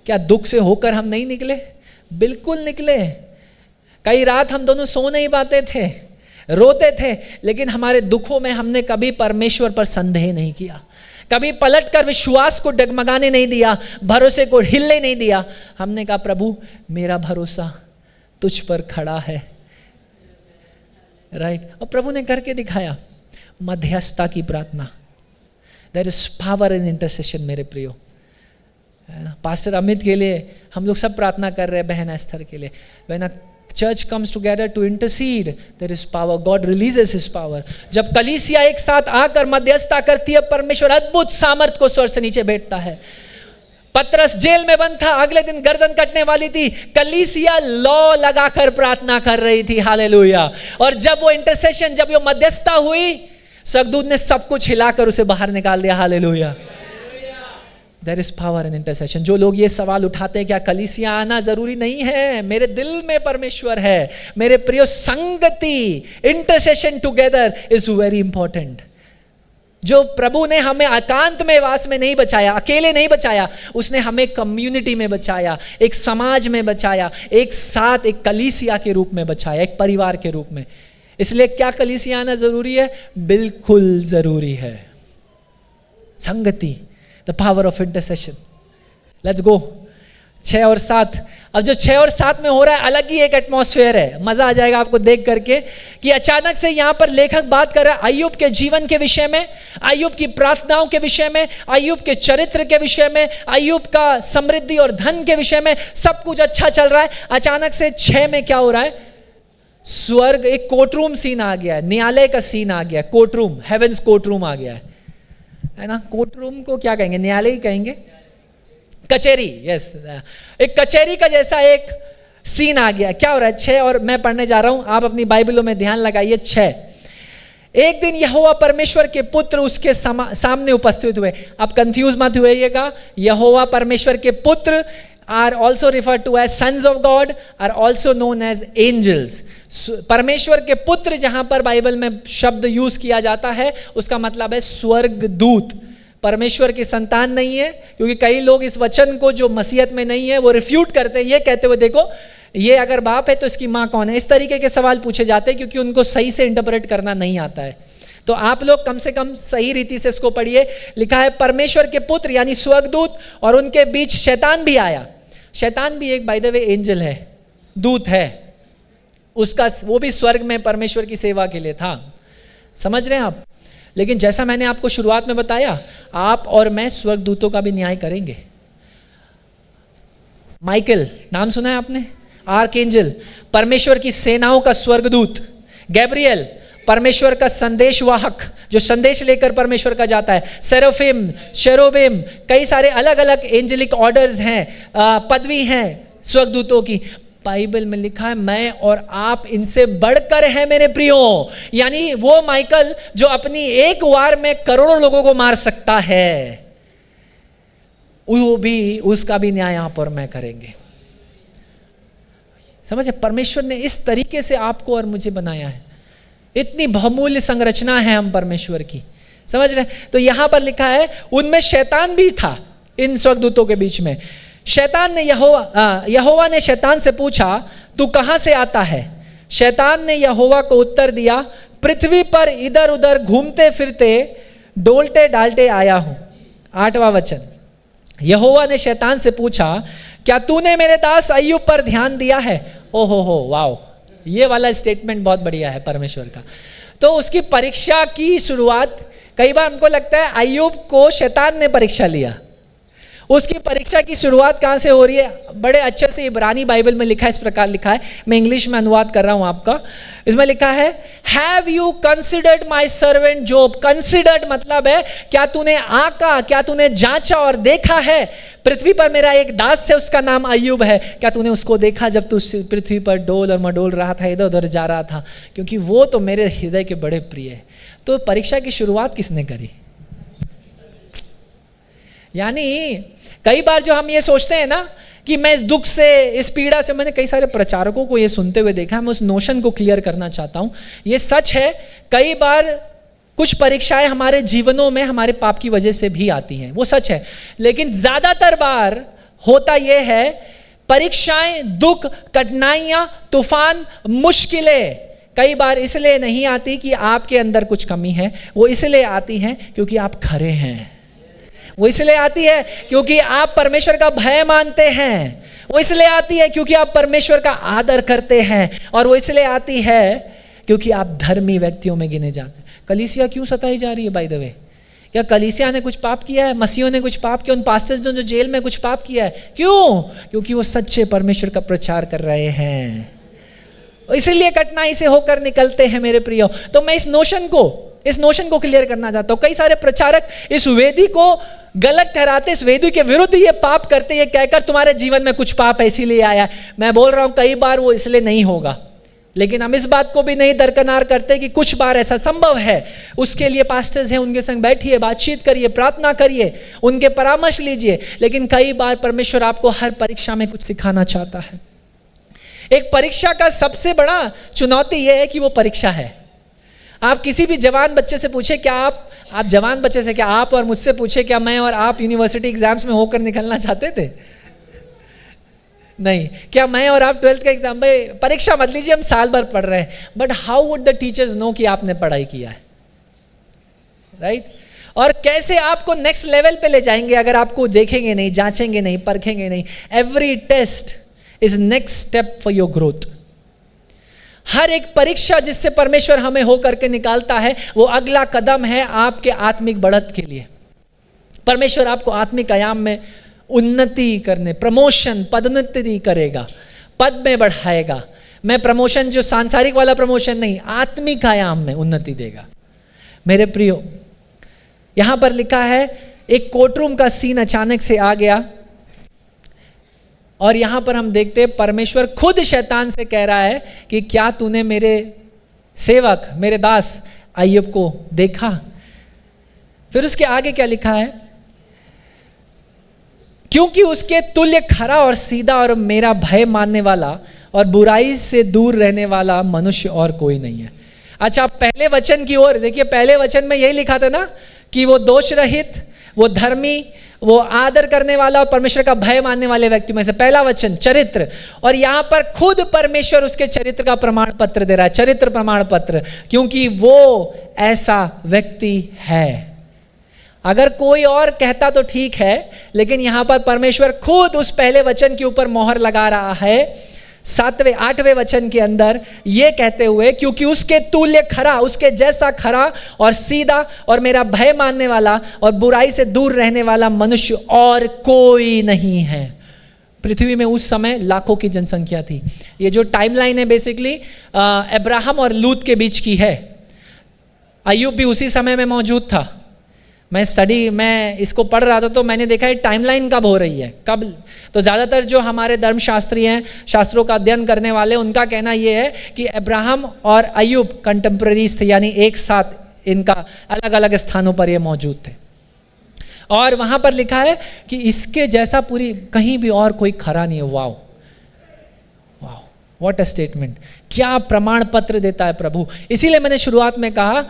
Speaker 1: क्या दुख से होकर हम नहीं निकले? बिल्कुल निकले। कई रात हम दोनों सो नहीं पाते थे, रोते थे, लेकिन हमारे दुखों में हमने कभी परमेश्वर पर संदेह नहीं किया, कभी पलटकर विश्वास को डगमगाने नहीं दिया, भरोसे को हिलने नहीं दिया। हमने कहा प्रभु मेरा भरोसा तुझ पर खड़ा है, राइट। और प्रभु ने करके दिखाया। मध्यस्थता की प्रार्थना, there is power in intercession. मेरे प्रियो, है ना। पास्टर अमित के लिए हम लोग सब प्रार्थना कर रहे हैं, बहन एस्थर के लिए। बहना church comes together to intercede, there is power. God releases his power. जब कलीसिया एक साथ आकर मध्यस्थता करती है, परमेश्वर अद्भुत सामर्थ को स्वर्ग से नीचे बैठता है. पतरस जेल में बंद था, अगले दिन गर्दन कटने वाली थी, कलीसिया लॉ लगाकर प्रार्थना कर रही थी. हालेलुया. और जब वो इंटरसेशन, जब वो मध्यस्थता हुई, स्वर्गदूत ने सब कुछ हिलाकर उसे बाहर निकाल दिया. Hallelujah. There is power in intercession. जो लोग ये सवाल उठाते हैं क्या कलीसिया आना जरूरी नहीं है, मेरे दिल में परमेश्वर है, मेरे प्रियो, संगति, intercession together is very important. जो प्रभु ने हमें एकांत में वास में नहीं बचाया, अकेले नहीं बचाया, उसने हमें कम्युनिटी में बचाया, एक समाज में बचाया, एक साथ एक कलीसिया के रूप में बचाया, एक परिवार के रूप में. इसलिए क्या कलीसिया आना जरूरी है? बिल्कुल जरूरी है. संगति, the power of intercession. Let's go. 6 और 7. अब जो 6 और 7 में हो रहा है, अलग ही एक एटमॉस्फेयर है. मजा आ जाएगा आपको देख करके कि अचानक से यहां पर लेखक बात कर रहा है अय्यूब के जीवन के विषय में, अय्यूब की प्रार्थनाओं के विषय में, अय्यूब के चरित्र के विषय में, अय्यूब का समृद्धि और धन के विषय में. सब कुछ अच्छा चल रहा है. अचानक से 6 में क्या हो रहा है? स्वर्ग, एक कोर्टरूम सीन आ गया है, न्यायालय का सीन आ गया है. कोर्टरूम, हेवेंस कोर्टरूम आ गया है ना. कोर्टरूम को क्या कहेंगे? न्यायालय ही कहेंगे, कचहरी. यस, एक कचहरी का जैसा एक सीन आ गया. क्या हो रहा है? 6 और मैं पढ़ने जा रहा हूं, आप अपनी बाइबलों में ध्यान लगाइए. 6. एक दिन यहोवा परमेश्वर के पुत्र उसके सामने उपस्थित हुए. आप कंफ्यूज मत होइएगा. यहोवा परमेश्वर के पुत्र are also referred to as sons of God, are also known as angels. परमेश्वर के पुत्र जहां पर बाइबल में शब्द यूज किया जाता है, उसका मतलब है स्वर्गदूत. परमेश्वर की संतान नहीं है, क्योंकि कई लोग इस वचन को जो मसीहत में नहीं है वो रिफ्यूट करते हैं, ये कहते हुए देखो ये अगर बाप है तो इसकी माँ कौन है. इस तरीके के सवाल पूछे जाते हैं क्योंकि उनको सही से इंटरप्रेट करना नहीं आता है. तो आप लोग कम से कम सही रीति से इसको पढ़िए. लिखा है परमेश्वर के पुत्र यानी स्वर्गदूत, और उनके बीच शैतान भी आया. शैतान भी एक बाय द वे एंजल है, दूत है. उसका वो भी स्वर्ग में परमेश्वर की सेवा के लिए था. समझ रहे हैं आप? लेकिन जैसा मैंने आपको शुरुआत में बताया, आप और मैं स्वर्गदूतों का भी न्याय करेंगे. माइकल नाम सुना है आपने? आर्कएंजल, परमेश्वर की सेनाओं का स्वर्गदूत. गैब्रियल, परमेश्वर का संदेशवाहक, जो संदेश लेकर परमेश्वर का जाता है. सेराफिम, शेरोबिम, कई सारे अलग अलग एंजेलिक ऑर्डर्स हैं, पदवी हैं स्वर्गदूतों की. बाइबल में लिखा है मैं और आप इनसे बढ़कर हैं मेरे प्रियो. यानी वो माइकल जो अपनी एक वार में करोड़ों लोगों को मार सकता है, वो भी, उसका भी न्याय आप और मैं करेंगे. समझे? परमेश्वर ने इस तरीके से आपको और मुझे बनाया है. इतनी बहुमूल्य संरचना है हम परमेश्वर की. समझ रहे? तो यहां पर लिखा है उनमें शैतान भी था, इन स्वर्गदूतों के बीच में. शैतान ने यहोवा ने शैतान से पूछा तू कहां से आता है? शैतान ने यहोवा को उत्तर दिया पृथ्वी पर इधर उधर घूमते फिरते डोलते डालते आया हूं. 8वां वचन. यहोवा ने शैतान से पूछा क्या तूने मेरे दास अय्यूब पर ध्यान दिया है? ओहो हो, वाओ, ये वाला स्टेटमेंट बहुत बढ़िया है परमेश्वर का. तो उसकी परीक्षा की शुरुआत, कई बार हमको लगता है अय्यूब को शैतान ने परीक्षा लिया. उसकी परीक्षा की शुरुआत कहां से हो रही है? बड़े अच्छे से इब्रानी बाइबल में लिखा है, इस प्रकार लिखा है. मैं इंग्लिश में अनुवाद कर रहा हूं आपका. इसमें लिखा है have you considered my servant job. Considered मतलब है क्या तूने आका, क्या तूने जांचा और देखा है? पृथ्वी पर मेरा एक दास है, उसका नाम अय्यूब है. क्या तूने उसको देखा जब तू पृथ्वी पर डोल और मडोल रहा था, इधर उधर जा रहा था? क्योंकि वो तो मेरे हृदय के बड़े प्रिय है. तो परीक्षा की शुरुआत किसने करी? यानी कई बार जो हम ये सोचते हैं ना कि मैं इस दुख से, इस पीड़ा से, मैंने कई सारे प्रचारकों को ये सुनते हुए देखा है, मैं उस नोशन को क्लियर करना चाहता हूं. ये सच है, कई बार कुछ परीक्षाएं हमारे जीवनों में हमारे पाप की वजह से भी आती हैं, वो सच है. लेकिन ज्यादातर बार होता यह है परीक्षाएं, दुख, कठिनाइयां, तूफान, मुश्किलें कई बार इसलिए नहीं आती कि आपके अंदर कुछ कमी है. वो इसलिए आती हैं क्योंकि आप खरे हैं. वो इसलिए आती है क्योंकि आप परमेश्वर का भय मानते हैं. वो इसलिए आती है क्योंकि आप परमेश्वर का आदर करते हैं. और वो इसलिए आती है क्योंकि आप धर्मी व्यक्तियों में गिने जाते हैं. कलीसिया क्यों सताई जा रही है बाय द वे? क्या कलीसिया ने कुछ पाप किया है? मसीहों ने कुछ पाप किया? उन पास्टर्स ने जो जेल में कुछ पाप किया है? क्यों? क्योंकि वो सच्चे परमेश्वर का प्रचार कर रहे हैं. इसीलिए कठिनाई से होकर निकलते हैं मेरे प्रियो। तो मैं इस नोशन को क्लियर करना चाहता हूं। कई सारे प्रचारक इस वेदी को गलत ठहराते, इस वेदी के विरुद्ध ये पाप करते, ये कहकर तुम्हारे जीवन में कुछ पाप इसीलिए आया। मैं बोल रहा हूं कई बार वो इसलिए नहीं होगा, लेकिन हम इस बात को भी नहीं दरकिनार करते कि कुछ बार ऐसा संभव है। उसके लिए पास्टर्स हैं, उनके संग बैठिए, बातचीत करिए, प्रार्थना करिए, उनके परामर्श लीजिए। लेकिन कई बार परमेश्वर आपको हर परीक्षा में कुछ सिखाना चाहता है। एक परीक्षा का सबसे बड़ा चुनौती यह है कि वो परीक्षा है। आप किसी भी जवान बच्चे से पूछे, क्या आप जवान बच्चे से, क्या आप और मुझसे पूछे, क्या मैं और आप यूनिवर्सिटी एग्जाम्स में होकर निकलना चाहते थे? नहीं। क्या मैं और आप 12th का एग्जाम में, परीक्षा मत लीजिए, हम साल भर पढ़ रहे हैं, but how would the teachers know कि आपने पढ़ाई किया है, राइट? और कैसे आपको नेक्स्ट लेवल पे ले जाएंगे अगर आपको देखेंगे नहीं, जांचेंगे नहीं, परखेंगे नहीं। Every test is next step for your growth. हर एक परीक्षा जिससे परमेश्वर हमें होकर के निकालता है, वो अगला कदम है आपके आत्मिक बढ़त के लिए। परमेश्वर आपको आत्मिक आयाम में उन्नति करने, प्रमोशन, पदोन्नति करेगा, पद में बढ़ाएगा। मैं प्रमोशन जो सांसारिक वाला प्रमोशन नहीं, आत्मिक आयाम में उन्नति देगा। मेरे प्रियो, यहां पर लिखा है, एक कोर्टरूम का सीन अचानक से आ गया और यहां पर हम देखते हैं परमेश्वर खुद शैतान से कह रहा है कि क्या तूने मेरे सेवक, मेरे दास अय्यूब को देखा? फिर उसके आगे क्या लिखा है? क्योंकि उसके तुल्य खरा और सीधा और मेरा भय मानने वाला और बुराई से दूर रहने वाला मनुष्य और कोई नहीं है। अच्छा, पहले वचन की ओर देखिए। पहले वचन में यही लिखा था ना कि वो दोष रहित, वो धर्मी, वो आदर करने वाला और परमेश्वर का भय मानने वाले व्यक्ति में से पहला वचन चरित्र। और यहां पर खुद परमेश्वर उसके चरित्र का प्रमाण पत्र दे रहा है, चरित्र प्रमाण पत्र, क्योंकि वो ऐसा व्यक्ति है। अगर कोई और कहता तो ठीक है, लेकिन यहां पर परमेश्वर खुद उस पहले वचन के ऊपर मोहर लगा रहा है 7वें 8वें वचन के अंदर, यह कहते हुए, क्योंकि उसके तुल्य खरा, उसके जैसा खरा और सीधा और मेरा भय मानने वाला और बुराई से दूर रहने वाला मनुष्य और कोई नहीं है। पृथ्वी में उस समय लाखों की जनसंख्या थी। ये जो टाइमलाइन है बेसिकली अब्राहम और लूत के बीच की है। अय्यूब भी उसी समय में मौजूद था। मैं इसको पढ़ रहा था तो मैंने देखा है टाइमलाइन कब हो रही है, कब। तो ज़्यादातर जो हमारे धर्मशास्त्री हैं, शास्त्रों का अध्ययन करने वाले, उनका कहना यह है कि अब्राहम और अय्यूब कंटेम्प्रेरीज थे, यानी एक साथ इनका अलग अलग स्थानों पर ये मौजूद थे। और वहाँ पर लिखा है कि इसके जैसा पूरी कहीं भी और कोई खरा नहीं है। Wow wow, what a statement! क्या प्रमाण पत्र देता है प्रभु। इसीलिए मैंने शुरुआत में कहा,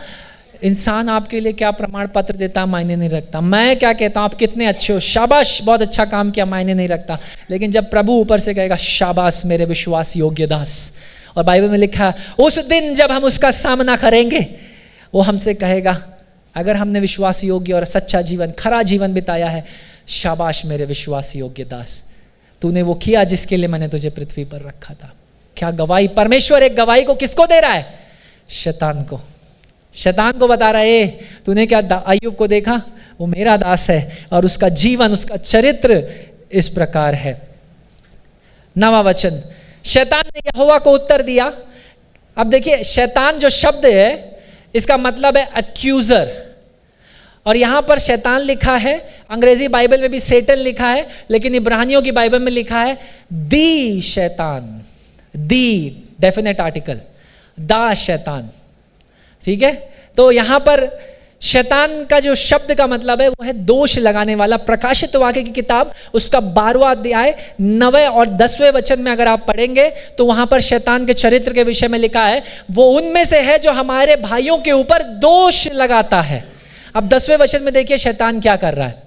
Speaker 1: इंसान आपके लिए क्या प्रमाण पत्र देता मायने नहीं रखता। मैं क्या कहता हूं, आप कितने अच्छे हो, शाबाश, बहुत अच्छा काम किया, मायने नहीं रखता। लेकिन जब प्रभु ऊपर से कहेगा शाबाश मेरे विश्वास योग्य दास, और बाइबल में लिखा है उस दिन जब हम उसका सामना करेंगे, वो हमसे कहेगा, अगर हमने विश्वास योग्य और सच्चा जीवन, खरा जीवन बिताया है, शाबाश मेरे विश्वास योग्य दास, तूने वो किया जिसके लिए मैंने तुझे पृथ्वी पर रखा था। क्या गवाही! परमेश्वर एक गवाही को किसको दे रहा है? शैतान को। शैतान को बता रहा है, तूने क्या अय्यूब को देखा? वो मेरा दास है और उसका जीवन, उसका चरित्र इस प्रकार है। 9वां वचन, शैतान ने यहोवा को उत्तर दिया। अब देखिए, शैतान जो शब्द है इसका मतलब है अक्यूजर, और यहां पर शैतान लिखा है। अंग्रेजी बाइबल में भी सेटन लिखा है, लेकिन इब्रानियों की बाइबल में लिखा है दी शैतान, दी डेफिनेट आर्टिकल, दा शैतान। ठीक है, तो यहां पर शैतान का जो शब्द का मतलब है वो है दोष लगाने वाला। प्रकाशित वाक्य की किताब उसका 12वां अध्याय 9वें और 10वें वचन में अगर आप पढ़ेंगे तो वहां पर शैतान के चरित्र के विषय में लिखा है, वो उनमें से है जो हमारे भाइयों के ऊपर दोष लगाता है। अब 10वें वचन में देखिए शैतान क्या कर रहा है।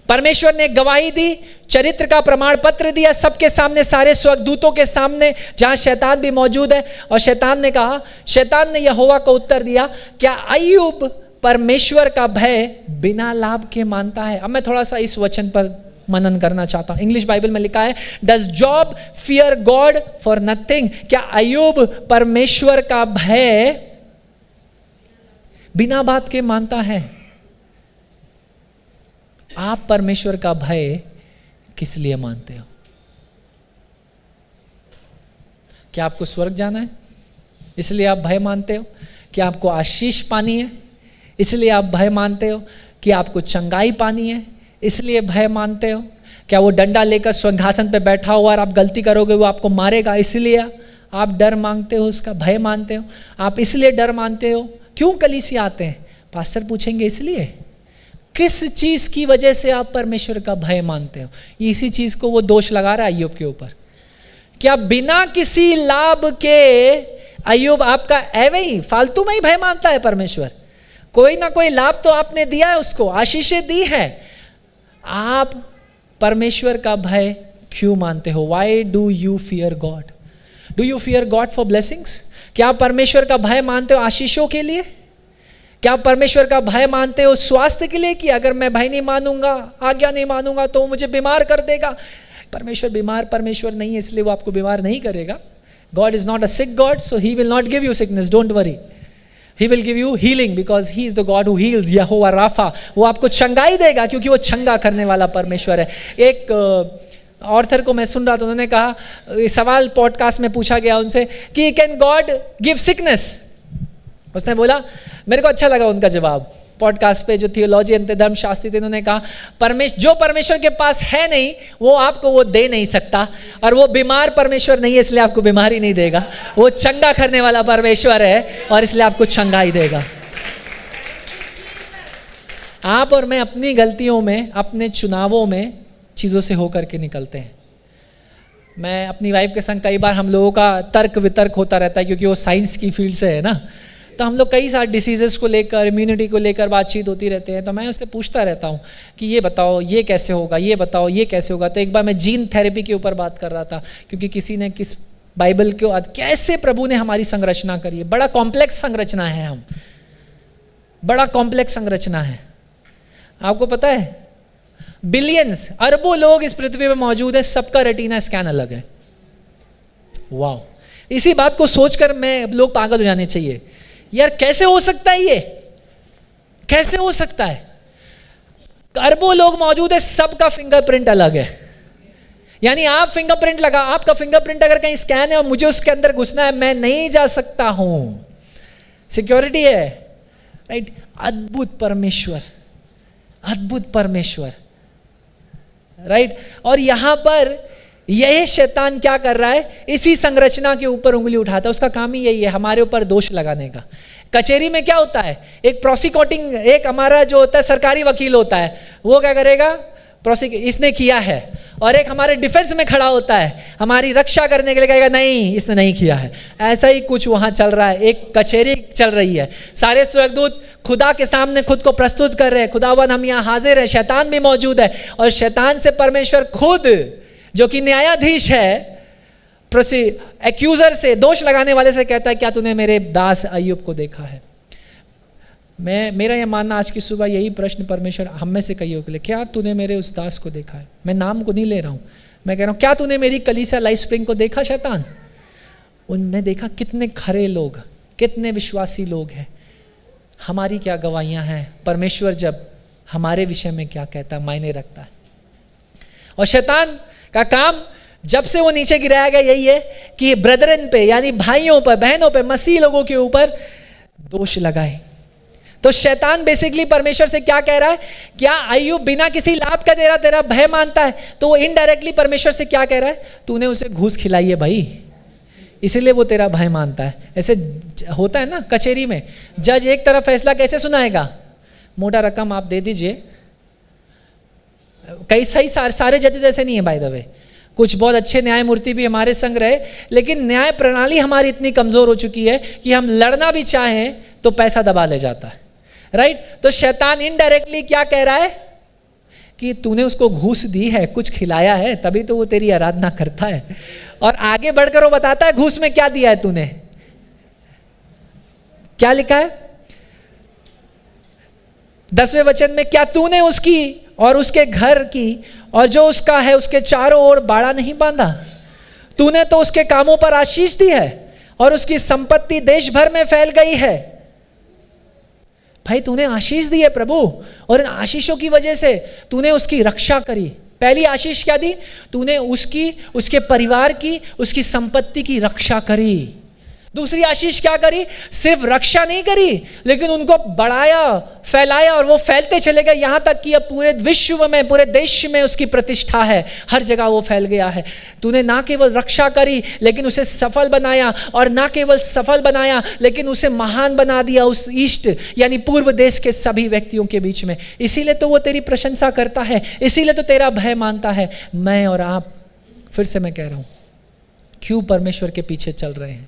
Speaker 1: परमेश्वर ने गवाही दी, चरित्र का प्रमाण पत्र दिया सबके सामने, सारे स्वर्गदूतों के सामने, जहां शैतान भी मौजूद है। और शैतान ने कहा, शैतान ने यहोवा को उत्तर दिया, क्या अय्यूब परमेश्वर का भय बिना लाभ के मानता है? अब मैं थोड़ा सा इस वचन पर मनन करना चाहता हूं। इंग्लिश बाइबल में लिखा है, does job fear God for nothing? क्या अय्यूब परमेश्वर का भय बिना बात के मानता है? आप परमेश्वर का भय किस लिए मानते हो? क्या आपको स्वर्ग जाना है इसलिए आप भय मानते हो? क्या आपको आशीष पानी है इसलिए आप भय मानते हो? कि आपको चंगाई पानी है इसलिए भय मानते हो? क्या वो डंडा लेकर सिंहासन पे बैठा हुआ और आप गलती करोगे वो आपको मारेगा इसलिए आप डर मांगते हो, उसका भय मानते हो? आप इसलिए डर मानते हो? क्यों कलीसिया आते हैं? पास्टर पूछेंगे इसलिए। किस चीज की वजह से आप परमेश्वर का भय मानते हो? इसी चीज को वो दोष लगा रहा है अय्यूब के ऊपर। क्या बिना किसी लाभ के अय्यूब आपका ऐवे ही फालतू में ही भय मानता है परमेश्वर? कोई ना कोई लाभ तो आपने दिया है उसको, आशीषें दी है, आप परमेश्वर का भय क्यों मानते हो? Why do you fear God? Do you fear God for blessings? क्या आप परमेश्वर का भय मानते हो आशीषों के लिए? क्या आप परमेश्वर का भय मानते हो स्वास्थ्य के लिए कि अगर मैं भय नहीं मानूंगा, आज्ञा नहीं मानूंगा तो मुझे बीमार कर देगा? परमेश्वर बीमार परमेश्वर नहीं है इसलिए वो आपको बीमार नहीं करेगा। God is not a sick God, so he will not give you sickness, don't worry. He will give you healing because he is the God who heals, यहोवा राफा। वो आपको चंगाई देगा क्योंकि वो चंगा करने वाला परमेश्वर है। एक ऑर्थर को मैं सुन रहा था, उन्होंने कहा, सवाल पॉडकास्ट में पूछा गया उनसे कि कैन गॉड गिव सिकनेस? उसने बोला, मेरे को अच्छा लगा उनका जवाब पॉडकास्ट पे, जो थियोलॉजियन थे, धर्मशास्त्री थे, उन्होंने कहा जो परमेश्वर के पास है नहीं वो आपको वो दे नहीं सकता, और वो बीमार परमेश्वर नहीं है इसलिए आपको बीमारी नहीं देगा, वो चंगा करने वाला परमेश्वर है और इसलिए आपको चंगाई देगा। आप और मैं अपनी गलतियों में, अपने चुनावों में चीज़ों से होकर के निकलते हैं। मैं अपनी वाइफ के संग कई बार हम लोगों का तर्क वितर्क होता रहता है क्योंकि वो साइंस की फील्ड से है ना, तो हम लोग कई सारे डिसीजेस को लेकर, इम्यूनिटी को लेकर बातचीत होती रहते हैं। तो मैं उससे पूछता रहता हूँ कि ये बताओ ये कैसे होगा, ये बताओ ये कैसे होगा। तो एक बार मैं जीन थेरेपी के ऊपर बात कर रहा था क्योंकि किसी ने किस बाइबल के कैसे प्रभु ने हमारी संरचना करी है, बड़ा कॉम्प्लेक्स संरचना है, हम बड़ा कॉम्प्लेक्स संरचना है। आपको पता है बिलियंस, अरबों लोग इस पृथ्वी पर मौजूद है, सबका रेटिना स्कैन अलग है। वाह, इसी बात को सोचकर मैं लोग पागल हो जाने चाहिए। यार कैसे हो सकता है, ये कैसे हो सकता है? अरबों लोग मौजूद है, सबका फिंगरप्रिंट अलग है। यानी आप फिंगरप्रिंट लगा, आपका फिंगरप्रिंट अगर कहीं स्कैन है और मुझे उसके अंदर घुसना है, मैं नहीं जा सकता हूं, सिक्योरिटी है, राइट? अद्भुत परमेश्वर, अद्भुत परमेश्वर, राइट? और यहां पर यह शैतान क्या कर रहा है, इसी संरचना के ऊपर उंगली उठाता है। उसका काम ही यही है, हमारे ऊपर दोष लगाने का। कचहरी में क्या होता है, एक प्रोसिक्यूटिंग, एक हमारा जो होता है सरकारी वकील होता है, वो क्या करेगा, इसने किया है, और एक हमारे डिफेंस में खड़ा होता है, हमारी रक्षा करने के लिए कहेगा नहीं इसने नहीं किया है। ऐसा ही कुछ वहां चल रहा है, एक कचहरी चल रही है, सारे स्वर्गदूत खुदा के सामने खुद को प्रस्तुत कर रहे हैं, खुदावन हम यहाँ हाजिर है, शैतान भी मौजूद है, और शैतान से परमेश्वर खुद जो कि न्यायाधीश है, एक्यूजर से, दोष लगाने वाले से कहता है क्या तूने मेरे दास अय्यूब को देखा है? मेरा यह मानना आज की सुबह यही प्रश्न परमेश्वर हम में से कईयों के लिए, क्या तूने मेरे उस दास को देखा है? मैं नाम को नहीं ले रहा हूं, मैं कह रहा हूं क्या तूने मेरी कलीसिया लाइफ स्प्रिंग को देखा? शैतान, उनने देखा कितने खरे लोग, कितने विश्वासी लोग हैं, हमारी क्या गवाहियां हैं, परमेश्वर जब हमारे विषय में क्या कहता है मायने रखता है। और शैतान का काम जब से वो नीचे गिराया गया यही है कि ब्रदरन पे, यानी भाइयों पर, बहनों पे, मसीह लोगों के ऊपर दोष लगाए। तो शैतान बेसिकली परमेश्वर से क्या कह रहा है, क्या अय्यूब बिना किसी लाभ का तेरा भय मानता है? तो वो इनडायरेक्टली परमेश्वर से क्या कह रहा है, तूने उसे घूस खिलाई है भाई, इसीलिए वो तेरा भय मानता है। ऐसे होता है ना कचहरी में, जज एक तरफ फैसला कैसे सुनाएगा, मोटा रकम आप दे दीजिए। कई सही सारे जजेस ऐसे नहीं है बाय द वे, कुछ बहुत अच्छे न्यायमूर्ति भी हमारे संग रहे, लेकिन न्याय प्रणाली हमारी इतनी कमजोर हो चुकी है कि हम लड़ना भी चाहें तो पैसा दबा ले जाता है, राइट? तो शैतान इनडायरेक्टली क्या कह रहा है कि तूने उसको घूस दी है, कुछ खिलाया है, तभी तो वो तेरी आराधना करता है। और आगे बढ़कर वो बताता है घूस में क्या दिया है तूने, क्या लिखा है 10वें वचन में, क्या तूने उसकी और उसके घर की और जो उसका है उसके चारों ओर बाड़ा नहीं बांधा? तूने तो उसके कामों पर आशीष दी है और उसकी संपत्ति देश भर में फैल गई है। भाई तूने आशीष दी है प्रभु, और इन आशीषों की वजह से तूने उसकी रक्षा करी, पहली आशीष क्या दी? तूने उसके परिवार की, उसकी संपत्ति की रक्षा करी। दूसरी आशीष क्या करी? सिर्फ रक्षा नहीं करी, लेकिन उनको बढ़ाया, फैलाया, और वो फैलते चले गए, यहां तक कि अब पूरे विश्व में, पूरे देश में उसकी प्रतिष्ठा है, हर जगह वो फैल गया है। तूने ना केवल रक्षा करी, लेकिन उसे सफल बनाया, और ना केवल सफल बनाया, लेकिन उसे महान बना दिया उस ईस्ट यानी पूर्व देश के सभी व्यक्तियों के बीच में। इसीलिए तो वो तेरी प्रशंसा करता है, इसीलिए तो तेरा भय मानता है। मैं और आप, फिर से मैं कह रहा हूं, क्यों परमेश्वर के पीछे चल रहे हैं?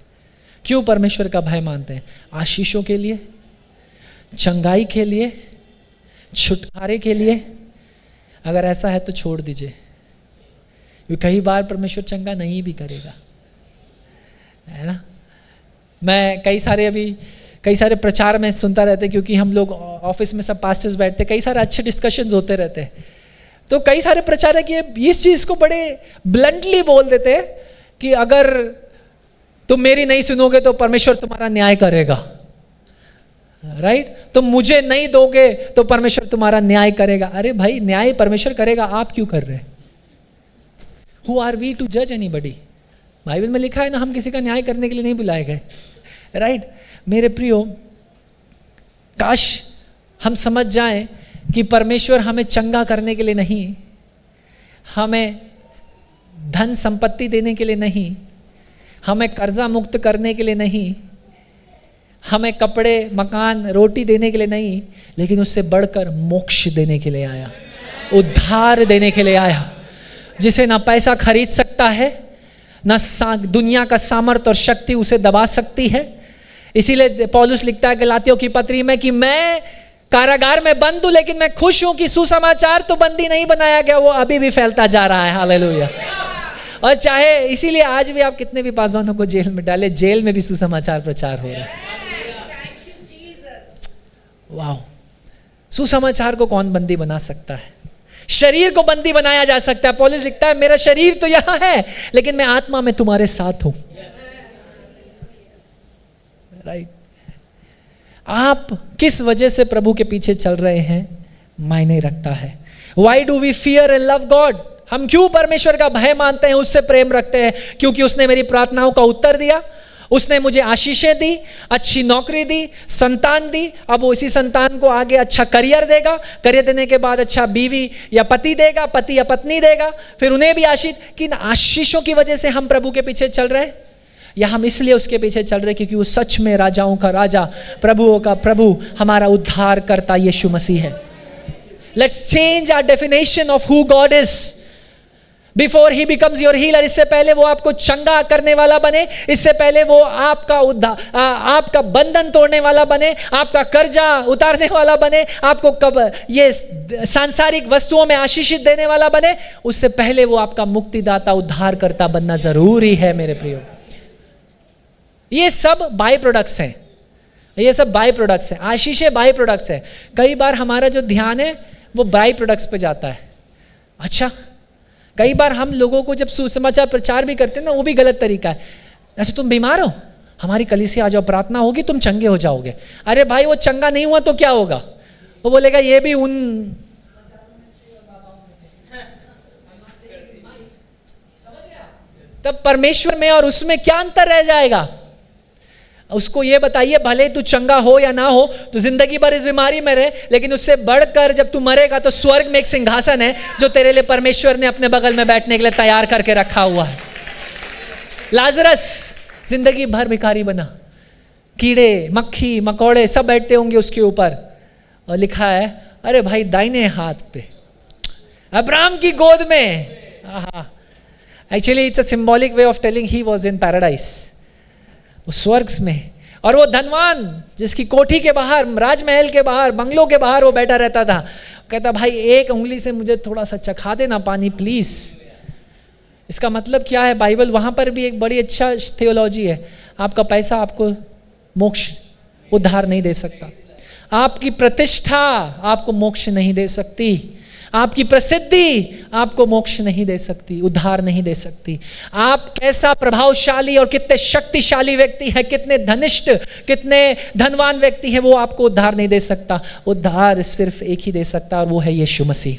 Speaker 1: क्यों परमेश्वर का भय मानते हैं? आशीषों के लिए, चंगाई के लिए, छुटकारे के लिए? अगर ऐसा है तो छोड़ दीजिए, क्योंकि कई बार परमेश्वर चंगा नहीं भी करेगा, है ना। मैं कई सारे प्रचार में सुनता रहते, क्योंकि हम लोग ऑफिस में सब पास्टर्स बैठते, कई सारे अच्छे डिस्कशंस होते रहते हैं। तो कई सारे प्रचारक ये इस चीज़ को बड़े ब्लंटली बोल देते हैं कि अगर तुम मेरी नहीं सुनोगे तो परमेश्वर तुम्हारा न्याय करेगा, राइट? तुम मुझे नहीं दोगे तो परमेश्वर तुम्हारा न्याय करेगा। अरे भाई, न्याय परमेश्वर करेगा, आप क्यों कर रहे हैं? हु आर वी टू जज एनीबडी? बाइबल में लिखा है ना, हम किसी का न्याय करने के लिए नहीं बुलाए गए, राइट? मेरे प्रियो, काश हम समझ जाएं कि परमेश्वर हमें चंगा करने के लिए नहीं, हमें धन संपत्ति देने के लिए नहीं, हमें कर्जा मुक्त करने के लिए नहीं, हमें कपड़े, मकान, रोटी देने के लिए नहीं, लेकिन उससे बढ़कर मोक्ष देने के लिए आया, उद्धार देने के लिए आया, जिसे ना पैसा खरीद सकता है, ना दुनिया का सामर्थ और शक्ति उसे दबा सकती है। इसीलिए पौलुस लिखता है गलातियों की पत्री में कि मैं कारागार में बंद हूं, लेकिन मैं खुश हूं कि सुसमाचार तो बंदी नहीं बनाया गया, वो अभी भी फैलता जा रहा है। हालेलुया। और चाहे इसीलिए आज भी आप कितने भी पासवानों को जेल में डाले, जेल में भी सुसमाचार प्रचार हो रहा है। वाह, सुसमाचार को कौन बंदी बना सकता है? शरीर को बंदी बनाया जा सकता है। पौलुस लिखता है मेरा शरीर तो यहां है, लेकिन मैं आत्मा में तुम्हारे साथ हूं, राइट? आप किस वजह से प्रभु के पीछे चल रहे हैं मायने रखता है। Why do we fear and love God? हम क्यों परमेश्वर का भय मानते हैं, उससे प्रेम रखते हैं? क्योंकि उसने मेरी प्रार्थनाओं का उत्तर दिया, उसने मुझे आशीषें दी, अच्छी नौकरी दी, संतान दी, अब वो इसी संतान को आगे अच्छा करियर देगा, करियर देने के बाद अच्छा बीवी या पति देगा, पति या पत्नी देगा, फिर उन्हें भी आशीष। किन आशीषों की वजह से हम प्रभु के पीछे चल रहे हैं? या हम इसलिए उसके पीछे चल रहे हैं क्योंकि वो सच में राजाओं का राजा, प्रभुओं का प्रभु, हमारा उद्धार करता यीशु मसीह है। Let's change our definition of who God is before he becomes your healer। इससे पहले वो आपको चंगा करने वाला बने, इससे पहले वो आपका उद्धार, आपका बंधन तोड़ने वाला बने, आपका कर्जा उतारने वाला बने, आपको कब ये सांसारिक वस्तुओं में आशीषित देने वाला बने, उससे पहले वो आपका मुक्तिदाता, उद्धारकर्ता बनना जरूरी है मेरे प्रियो। ये सब बाय प्रोडक्ट्स हैं, ये सब बाय प्रोडक्ट्स हैं, आशीषें बाय प्रोडक्ट्स हैं। कई बार हमारा जो ध्यान है वो बाय प्रोडक्ट्स पे जाता है। अच्छा, कई बार हम लोगों को जब सुसमाचार प्रचार भी करते हैं ना, वो भी गलत तरीका है। ऐसे तुम बीमार हो, हमारी कलीसिया आ जाओ, प्रार्थना होगी, तुम चंगे हो जाओगे। अरे भाई, वो चंगा नहीं हुआ तो क्या होगा? वो बोलेगा ये भी उन तब परमेश्वर में और उसमें क्या अंतर रह जाएगा? उसको ये बताइए, भले तू चंगा हो या ना हो, तो जिंदगी भर इस बीमारी में रहे, लेकिन उससे बढ़कर जब तू मरेगा तो स्वर्ग में एक सिंहासन है जो तेरे लिए परमेश्वर ने अपने बगल में बैठने के लिए तैयार करके रखा हुआ है। लाजरस जिंदगी भर भिखारी बना, कीड़े मक्खी मकोड़े सब बैठते होंगे उसके ऊपर, और लिखा है अरे भाई दाहिने हाथ पे, अब्राहम की गोद में। Actually it's a symbolic way of telling he was in paradise, स्वर्ग में। और वो धनवान जिसकी कोठी के बाहर, राजमहल के बाहर, बंगलों के बाहर वो बैठा रहता था, कहता भाई एक उंगली से मुझे थोड़ा सा चखा देना पानी प्लीज। इसका मतलब क्या है? बाइबल वहां पर भी एक बड़ी अच्छा थियोलॉजी है। आपका पैसा आपको मोक्ष, उद्धार नहीं दे सकता, आपकी प्रतिष्ठा आपको मोक्ष नहीं दे सकती, आपकी प्रसिद्धि आपको मोक्ष नहीं दे सकती, उद्धार नहीं दे सकती। आप कैसा प्रभावशाली और कितने शक्तिशाली व्यक्ति है, कितने धनिष्ठ, कितने धनवान व्यक्ति है, वो आपको उद्धार नहीं दे सकता। उद्धार सिर्फ एक ही दे सकता, और वो है यीशु मसीह।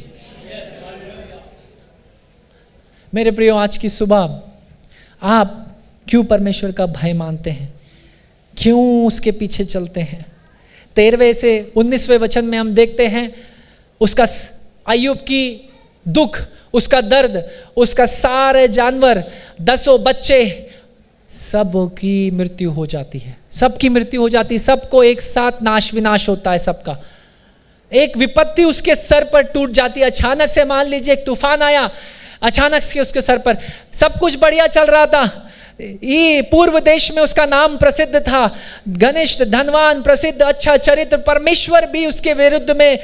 Speaker 1: मेरे प्रियो, आज की सुबह आप क्यों परमेश्वर का भय मानते हैं? क्यों उसके पीछे चलते हैं? 13वें से 19वें वचन में हम देखते हैं उसका अय्यूब की दुख, उसका दर्द, उसका सारे जानवर, 10 बच्चे, सबकी मृत्यु हो जाती है, सबकी मृत्यु हो जाती है, सबको एक साथ नाश विनाश होता है सबका। एक विपत्ति उसके सर पर टूट जाती है। अचानक से मान लीजिए एक तूफान आया, अचानक से उसके सर पर, सब कुछ बढ़िया चल रहा था, ये पूर्व देश में उसका नाम प्रसिद्ध था, घनिष्ठ, धनवान, प्रसिद्ध, अच्छा चरित्र, परमेश्वर भी उसके विरुद्ध में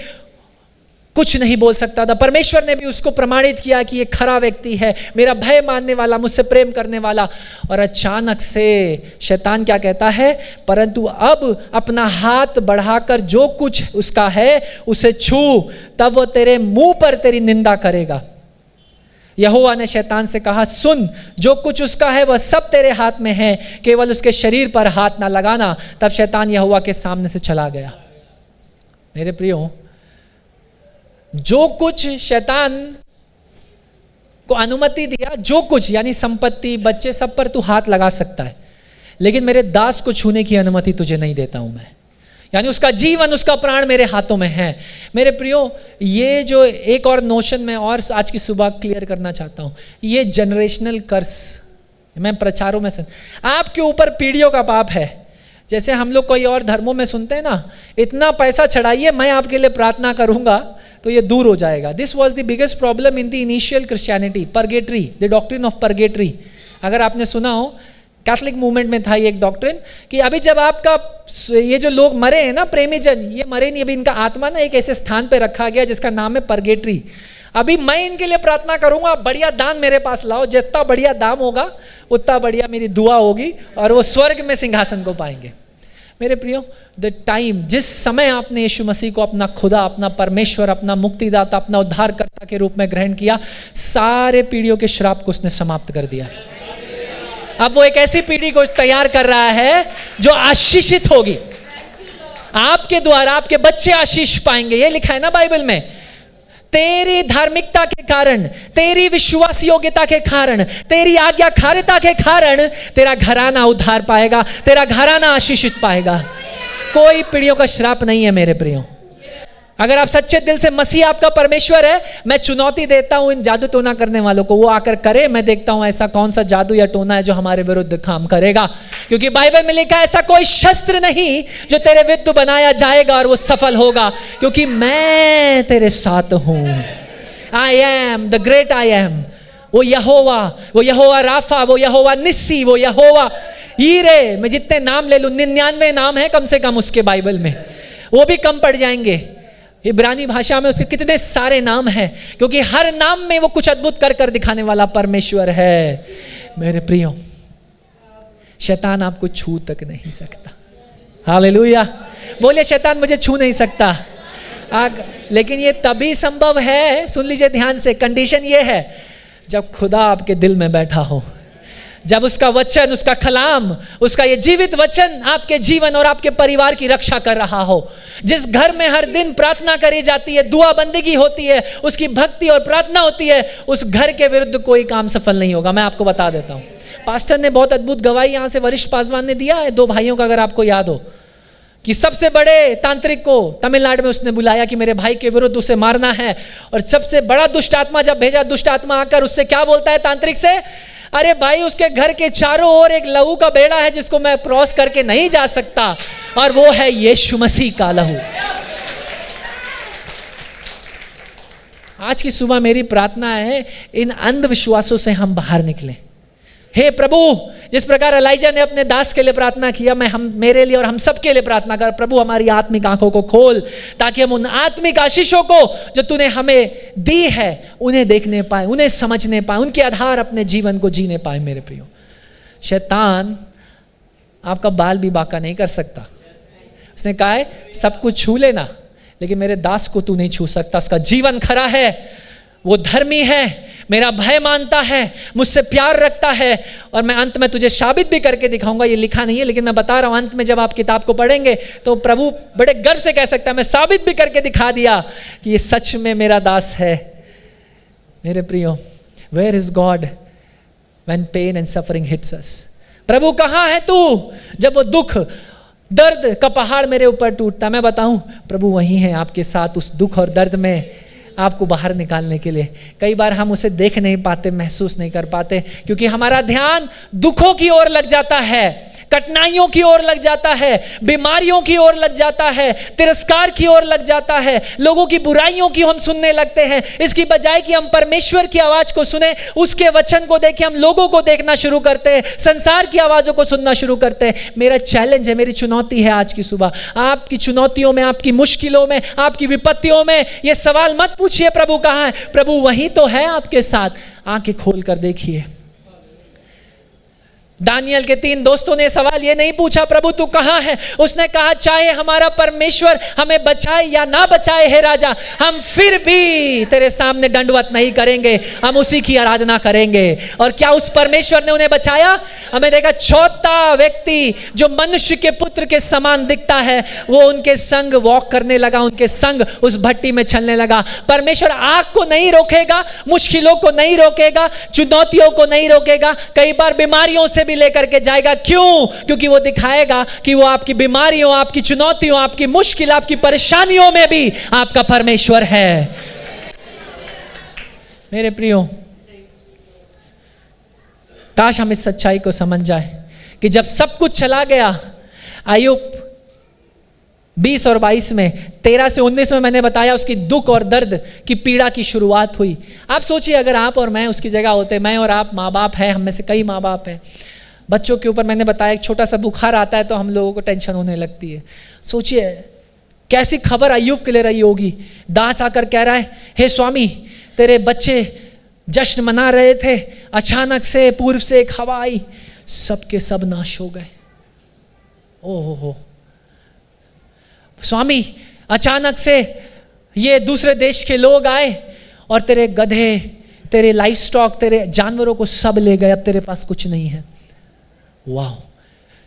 Speaker 1: कुछ नहीं बोल सकता था। परमेश्वर ने भी उसको प्रमाणित किया कि ये खरा व्यक्ति है, मेरा भय मानने वाला, मुझसे प्रेम करने वाला। और अचानक से शैतान क्या कहता है? परंतु अब अपना हाथ बढ़ाकर जो कुछ उसका है उसे छू, तब वो तेरे मुंह पर तेरी निंदा करेगा। यहोवा ने शैतान से कहा, सुन, जो कुछ उसका है वह सब तेरे हाथ में है, केवल उसके शरीर पर हाथ ना लगाना। तब शैतान यहोवा के सामने से चला गया। मेरे प्रियो, जो कुछ शैतान को अनुमति दिया, जो कुछ यानी संपत्ति, बच्चे, सब पर तू हाथ लगा सकता है, लेकिन मेरे दास को छूने की अनुमति तुझे नहीं देता हूं मैं। यानी उसका जीवन, उसका प्राण मेरे हाथों में है। मेरे प्रियो, ये जो एक और नोशन मैं और आज की सुबह क्लियर करना चाहता हूं, ये जनरेशनल कर्स, मैं प्रचारों में आपके ऊपर पीढ़ियों का पाप है। जैसे हम लोग कोई और धर्मों में सुनते हैं ना, इतना पैसा चढ़ाइए, मैं आपके लिए प्रार्थना करूंगा तो ये दूर हो जाएगा। This was the biggest problem in the initial Christianity, purgatory, the doctrine of purgatory. अगर आपने सुना हो, कैथलिक मूवमेंट में था ये एक डॉक्ट्रिन कि अभी जब आपका ये जो लोग मरे हैं ना, प्रेमी जन, ये मरे नहीं, अभी इनका आत्मा ना एक ऐसे स्थान पे रखा गया जिसका नाम है परगेटरी। अभी मैं इनके लिए प्रार्थना करूंगा, बढ़िया दान मेरे पास लाओ, जितना बढ़िया दाम होगा उतना बढ़िया मेरी दुआ होगी और वो स्वर्ग में सिंहासन को पाएंगे। मेरे प्रियो, द टाइम, जिस समय आपने यीशु मसीह को अपना खुदा, अपना परमेश्वर, अपना मुक्तिदाता, अपना उद्धारकर्ता के रूप में ग्रहण किया, सारे पीढ़ियों के श्राप को उसने समाप्त कर दिया। अब वो एक ऐसी पीढ़ी को तैयार कर रहा है जो आशीषित होगी। आपके द्वारा आपके बच्चे आशीष पाएंगे, ये लिखा है ना बाइबल में। तेरी धार्मिकता के कारण, तेरी विश्वास योग्यता के कारण, तेरी आज्ञाकारिता के कारण तेरा घराना उद्धार पाएगा, तेरा घराना आशीषित पाएगा। कोई पीढ़ियों का श्राप नहीं है मेरे प्रियो। अगर आप सच्चे दिल से मसीह आपका परमेश्वर है, मैं चुनौती देता हूं इन जादू टोना करने वालों को, वो आकर करे। मैं देखता हूं ऐसा कौन सा जादू या टोना है जो हमारे विरुद्ध काम करेगा, क्योंकि बाइबल में लिखा है ऐसा कोई शस्त्र नहीं जो तेरे विरुद्ध बनाया जाएगा और वो सफल होगा, क्योंकि मैं तेरे साथ हूं। I am the great I am. वो यहोवा राफा, वो यहोवा निस्सी, वो यहोवा ईरे। मैं जितने नाम ले लूं, 99 नाम है कम से कम उसके बाइबल में, वो भी कम पड़ जाएंगे। इब्रानी भाषा में उसके कितने सारे नाम हैं, क्योंकि हर नाम में वो कुछ अद्भुत कर कर दिखाने वाला परमेश्वर है। मेरे प्रियो, शैतान आपको छू तक नहीं सकता। हालेलुया। बोले, शैतान मुझे छू नहीं सकता। लेकिन ये तभी संभव है, सुन लीजिए ध्यान से, कंडीशन ये है जब खुदा आपके दिल में बैठा हो, जब उसका वचन, उसका कलाम, उसका ये जीवित वचन आपके जीवन और आपके परिवार की रक्षा कर रहा हो। जिस घर में हर दिन प्रार्थना करी जाती है, दुआ बंदगी होती है, उसकी भक्ति और प्रार्थना होती है, उस घर के विरुद्ध कोई काम सफल नहीं होगा। मैं आपको बता देता हूं, पास्टर ने बहुत अद्भुत गवाही यहां से वरिष्ठ पासवान ने दिया है, 2 भाइयों का, अगर आपको याद हो, कि सबसे बड़े तांत्रिक को तमिलनाडु में उसने बुलाया कि मेरे भाई के विरुद्ध उसे मारना है, और सबसे बड़ा दुष्ट आत्मा जब भेजा, दुष्ट आत्मा आकर उससे क्या बोलता है तांत्रिक से? अरे भाई, उसके घर के चारों ओर एक लहू का बेड़ा है जिसको मैं क्रॉस करके नहीं जा सकता, और वो है यीशु मसीह का लहू। आज की सुबह मेरी प्रार्थना है, इन अंधविश्वासों से हम बाहर निकलें। हे प्रभु, जिस प्रकार एलाइजा ने अपने दास के लिए प्रार्थना किया, मेरे लिए और हम सब के लिए प्रार्थना कर, प्रभु हमारी आत्मिक आंखों को खोल, ताकि हम उन आत्मिक आशीषों को जो तूने हमें दी है उन्हें देखने पाए, उन्हें समझने पाए, उनके आधार अपने जीवन को जीने पाए। मेरे प्रियो, शैतान आपका बाल भी बांका नहीं कर सकता। उसने कहा है सब कुछ छू लेना, लेकिन मेरे दास को तू नहीं छू सकता। उसका जीवन खरा है, वो धर्मी है, मेरा भय मानता है, मुझसे प्यार रखता है, और मैं अंत में तुझे साबित भी करके दिखाऊंगा। ये लिखा नहीं है, लेकिन मैं बता रहा हूं, अंत में जब आप किताब को पढ़ेंगे तो प्रभु बड़े गर्व से कह सकता है, मैं साबित भी करके दिखा दिया कि ये सच में मेरा दास है। मेरे प्रियो, where is God when pain and suffering hits us? प्रभु कहाँ है तू जब वो दुख दर्द का पहाड़ मेरे ऊपर टूटता? मैं बताऊं, प्रभु वहीं है आपके साथ उस दुख और दर्द में आपको बाहर निकालने के लिए। कई बार हम उसे देख नहीं पाते, महसूस नहीं कर पाते, क्योंकि हमारा ध्यान दुखों की ओर लग जाता है, कठिनाइयों की ओर लग जाता है, बीमारियों की ओर लग जाता है, तिरस्कार की ओर लग जाता है, लोगों की बुराइयों की हम सुनने लगते हैं। इसकी बजाय कि हम परमेश्वर की आवाज को सुने, उसके वचन को देखें, हम लोगों को देखना शुरू करते हैं, संसार की आवाजों को सुनना शुरू करते हैं। मेरा चैलेंज है, मेरी चुनौती है आज की सुबह, आपकी चुनौतियों में, आपकी मुश्किलों में, आपकी विपत्तियों में ये सवाल मत पूछिए प्रभु कहाँ है। प्रभु वहीं तो है आपके साथ, आंखें खोल कर देखिए। दानियल के 3 दोस्तों ने सवाल ये नहीं पूछा प्रभु तू कहाँ है, उसने कहा चाहे हमारा परमेश्वर हमें बचाए या ना बचाए हे राजा, हम फिर भी तेरे सामने दंडवत नहीं करेंगे, हम उसी की आराधना करेंगे। और क्या उस परमेश्वर ने उन्हें बचाया? हमें देखा चौथा व्यक्ति जो मनुष्य के पुत्र के समान दिखता है, वो उनके संग वॉक करने लगा, उनके संग उस भट्टी में चलने लगा। परमेश्वर आग को नहीं रोकेगा, मुश्किलों को नहीं रोकेगा, चुनौतियों को नहीं रोकेगा, कई बार बीमारियों से भी लेकर के जाएगा। क्यों? क्योंकि वो दिखाएगा कि वो आपकी बीमारियों, आपकी चुनौतियों, आपकी मुश्किल, आपकी परेशानियों में भी आपका परमेश्वर है। मेरे प्रियो, काश हम इस सच्चाई को समझ जाए कि जब सब कुछ चला गया, अय्यूब 20 और 22 में, 13 से 19 में मैंने बताया उसकी दुख और दर्द की पीड़ा की शुरुआत हुई। आप सोचिए अगर आप और मैं उसकी जगह होते, मैं और आप माँ बाप हैं, हम में से कई माँ बाप हैं, बच्चों के ऊपर मैंने बताया एक छोटा सा बुखार आता है तो हम लोगों को टेंशन होने लगती है। सोचिए कैसी खबर अय्यूब के लिए रही होगी। दास आकर कह रहा है, हे स्वामी तेरे बच्चे जश्न मना रहे थे, अचानक से पूर्व से एक हवा आई, सबके सब नाश हो गए। ओहो हो स्वामी, अचानक से ये दूसरे देश के लोग आए और तेरे गधे, तेरे लाइफ स्टॉक, तेरे जानवरों को सब ले गए, अब तेरे पास कुछ नहीं है। वाह,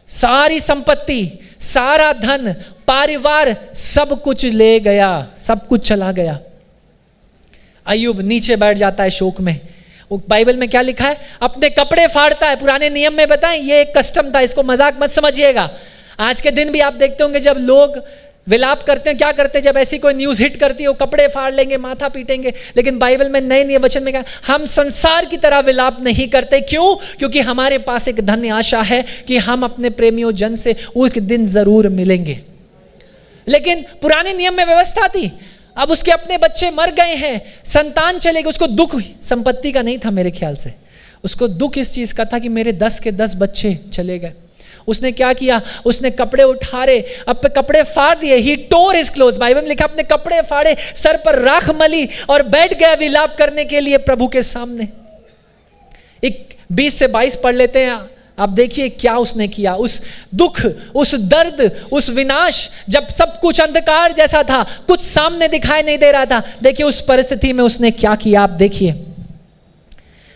Speaker 1: सारी संपत्ति, सारा धन, परिवार, सब कुछ ले गया, सब कुछ चला गया। अय्यूब नीचे बैठ जाता है शोक में। वो बाइबल में क्या लिखा है? अपने कपड़े फाड़ता है। पुराने नियम में बताएं, ये एक कस्टम था, इसको मजाक मत समझिएगा। आज के दिन भी आप देखते होंगे जब लोग विलाप करते हैं, क्या करते हैं? जब ऐसी कोई न्यूज़ हिट करती है वो कपड़े फाड़ लेंगे, माथा पीटेंगे। लेकिन बाइबल में नए नए वचन में कहा, हम संसार की तरह विलाप नहीं करते। क्यों? क्योंकि हमारे पास एक धन्य आशा है कि हम अपने प्रेमियों जन से एक दिन जरूर मिलेंगे। लेकिन पुराने नियम में व्यवस्था थी, अब उसके अपने बच्चे मर गए हैं, संतान चले गए, उसको दुख संपत्ति का नहीं था मेरे ख्याल से, उसको दुख इस चीज का था कि मेरे 10 के 10 बच्चे चले गए। उसने क्या किया? उसने कपड़े उठारे, अपने कपड़े फाड़ दिए। ही टोर हिज क्लोथ्स, बाइबल में लिखा अपने कपड़े फाड़े, सर पर राख मली और बैठ गया विलाप करने के लिए प्रभु के सामने। 20 से 22 पढ़ लेते हैं। आप देखिए क्या उसने किया। उस दुख, उस दर्द, उस विनाश, जब सब कुछ अंधकार जैसा था, कुछ सामने दिखाई नहीं दे रहा था, देखिए उस परिस्थिति में उसने क्या किया। आप देखिए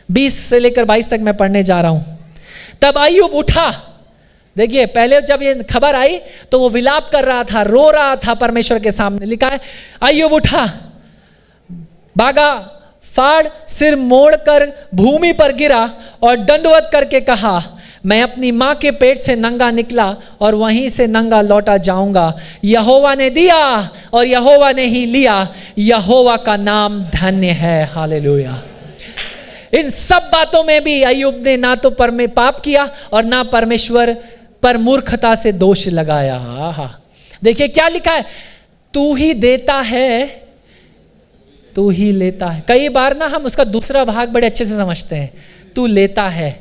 Speaker 1: 20 से लेकर 22 तक मैं पढ़ने जा रहा हूं। तब अय्यूब उठा। देखिए पहले जब ये खबर आई तो वो विलाप कर रहा था, रो रहा था परमेश्वर के सामने। लिखा है अय्यूब उठा, भागा, फाड़, सिर मोड़कर भूमि पर गिरा और दंडवत करके कहा, मैं अपनी मां के पेट से नंगा निकला और वहीं से नंगा लौटा जाऊंगा। यहोवा ने दिया और यहोवा ने ही लिया, यहोवा का नाम धन्य है। हालेलुया। इन सब बातों में भी अय्यूब ने ना तो पाप किया और ना परमेश्वर पर मूर्खता से दोष लगाया। आहा, देखिए क्या लिखा है, तू ही देता है, तू ही लेता है। कई बार ना हम उसका दूसरा भाग बड़े अच्छे से समझते हैं, तू लेता है।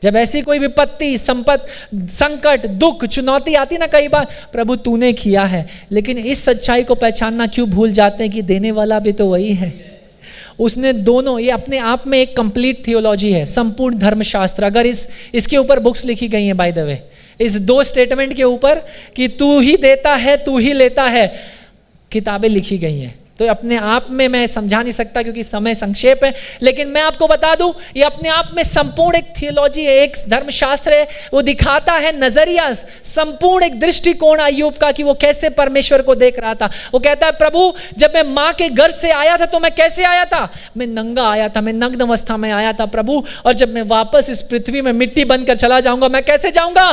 Speaker 1: जब ऐसी कोई विपत्ति, संकट, दुख, चुनौती आती ना, कई बार प्रभु तूने किया है। लेकिन इस सच्चाई को पहचानना क्यों भूल जाते हैं कि देने वाला भी तो वही है। उसने दोनों, ये अपने आप में एक कंप्लीट थियोलॉजी है, संपूर्ण धर्मशास्त्र। अगर इसके ऊपर बुक्स लिखी गई हैं बाय द वे, इस 2 स्टेटमेंट के ऊपर कि तू ही देता है, तू ही लेता है, किताबें लिखी गई हैं। तो अपने आप में मैं समझा नहीं सकता क्योंकि समय संक्षेप है, लेकिन मैं आपको बता दूं ये अपने आप में संपूर्ण एक थियोलॉजी है, एक धर्मशास्त्र है। वो दिखाता है नजरिया, संपूर्ण एक दृष्टिकोण अय्यूब का कि वो कैसे परमेश्वर को देख रहा था। वो कहता है प्रभु जब मैं मां के गर्भ से आया था तो मैं कैसे आया था? मैं नंगा आया था, मैं नग्न अवस्था में आया था प्रभु, और जब मैं वापस इस पृथ्वी में मिट्टी बनकर चला जाऊंगा, मैं कैसे जाऊंगा?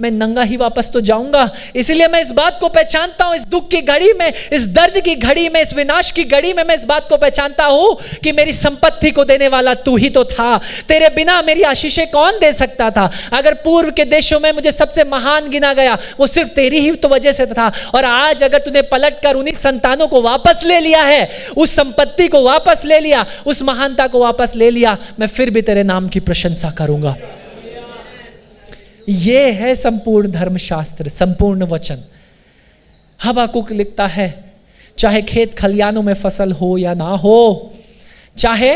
Speaker 1: मैं नंगा ही वापस तो जाऊंगा। इसलिए मैं इस बात को पहचानता हूं, इस दुख की घड़ी में, इस दर्द की घड़ी में, इस विनाश की घड़ी में मैं इस बात को पहचानता हूं कि मेरी संपत्ति को देने वाला तू ही तो था। तेरे बिना मेरी आशीषें कौन दे सकता था? अगर पूर्व के देशों में मुझे सबसे महान गिना गया वो सिर्फ तेरी ही तो वजह से था, और आज अगर तूने पलटकर उन्हीं संतानों को वापस ले लिया है, उस संपत्ति को वापस ले लिया, उस महानता को वापस ले लिया, मैं फिर भी तेरे नाम की प्रशंसा करूंगा। यह है संपूर्ण धर्मशास्त्र, संपूर्ण वचन। हबाकुक लिखता है चाहे खेत खलियानों में फसल हो या ना हो, चाहे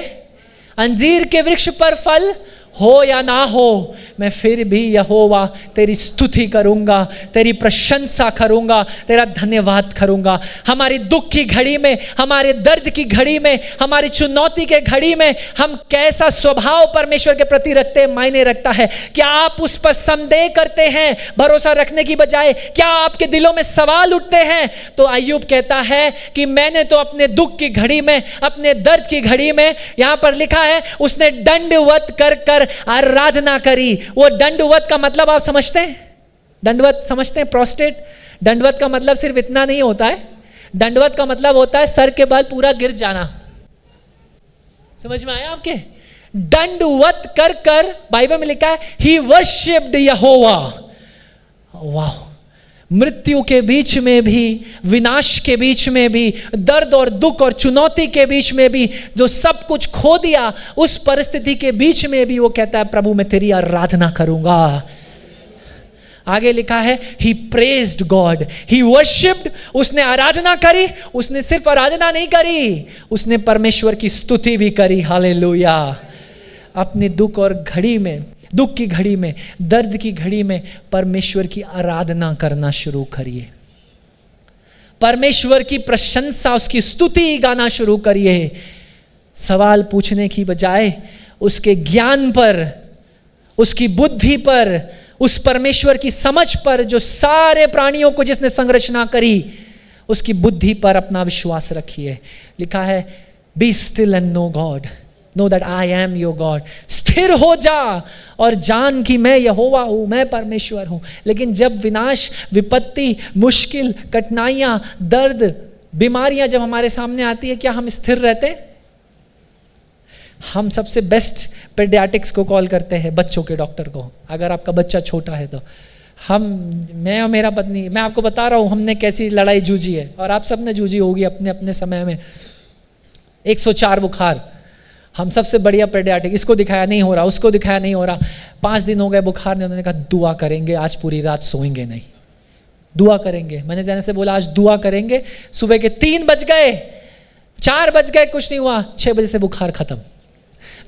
Speaker 1: अंजीर के वृक्ष पर फल हो या ना हो, मैं फिर भी यहोवा तेरी स्तुति करूंगा, तेरी प्रशंसा करूंगा, तेरा धन्यवाद करूंगा। हमारी दुख की घड़ी में, हमारे दर्द की घड़ी में, हमारी चुनौती के घड़ी में हम कैसा स्वभाव परमेश्वर के प्रति रखते हैं मायने रखता है। क्या आप उस पर संदेह करते हैं भरोसा रखने की बजाय? क्या आपके दिलों में सवाल उठते हैं? तो अय्यूब कहता है कि मैंने तो अपने दुख की घड़ी में, अपने दर्द की घड़ी में, यहां पर लिखा है उसने दंडवत कर कर आराधना करी। वो दंडवत का मतलब आप समझते हैं? दंडवत समझते हैं? प्रोस्टेट। दंडवत का मतलब सिर्फ इतना नहीं होता है, दंडवत का मतलब होता है सर के बाल पूरा गिर जाना। समझ में आया आपके? दंडवत कर कर बाइबल में लिखा है ही वर्शिप्ड यहोवा। वाह! मृत्यु के बीच में भी, विनाश के बीच में भी, दर्द और दुख और चुनौती के बीच में भी, जो सब कुछ खो दिया उस परिस्थिति के बीच में भी वो कहता है प्रभु मैं तेरी आराधना करूंगा। आगे लिखा है ही प्रेज्ड गॉड, ही वर्शिप्ड, उसने आराधना करी। उसने सिर्फ आराधना नहीं करी, उसने परमेश्वर की स्तुति भी करी। हालेलुया! अपने दुख और घड़ी में, दुख की घड़ी में, दर्द की घड़ी में परमेश्वर की आराधना करना शुरू करिए। परमेश्वर की प्रशंसा, उसकी स्तुति गाना शुरू करिए। सवाल पूछने की बजाय उसके ज्ञान पर, उसकी बुद्धि पर, उस परमेश्वर की समझ पर जो सारे प्राणियों को जिसने संरचना करी, उसकी बुद्धि पर अपना विश्वास रखिए। लिखा है be still and know God, know that I am your God. स्थिर हो जा और जान कि मैं यहोवा हूं, मैं परमेश्वर हूं। लेकिन जब विनाश, विपत्ति, मुश्किल, कठिनाइयां, दर्द, बीमारियां जब हमारे सामने आती है, क्या हम स्थिर रहते? हम सबसे बेस्ट पेडियाट्रिक्स को कॉल करते हैं, बच्चों के डॉक्टर को। अगर आपका बच्चा छोटा है तो मैं और मेरा पत्नी, मैं आपको बता रहा हूं हमने कैसी लड़ाई जूझी है, और आप सब ने जूझी होगी अपने अपने समय में। 104 बुखार, हम सबसे बढ़िया पेडियाट्रिक, इसको दिखाया नहीं हो रहा, उसको दिखाया नहीं हो रहा, 5 दिन हो गए बुखार ने। उन्होंने कहा दुआ करेंगे, आज पूरी रात सोएंगे नहीं, दुआ करेंगे। मैंने जाने से बोला आज दुआ करेंगे। सुबह के 3 बज गए, 4 बज गए, कुछ नहीं हुआ, 6 बजे से बुखार खत्म।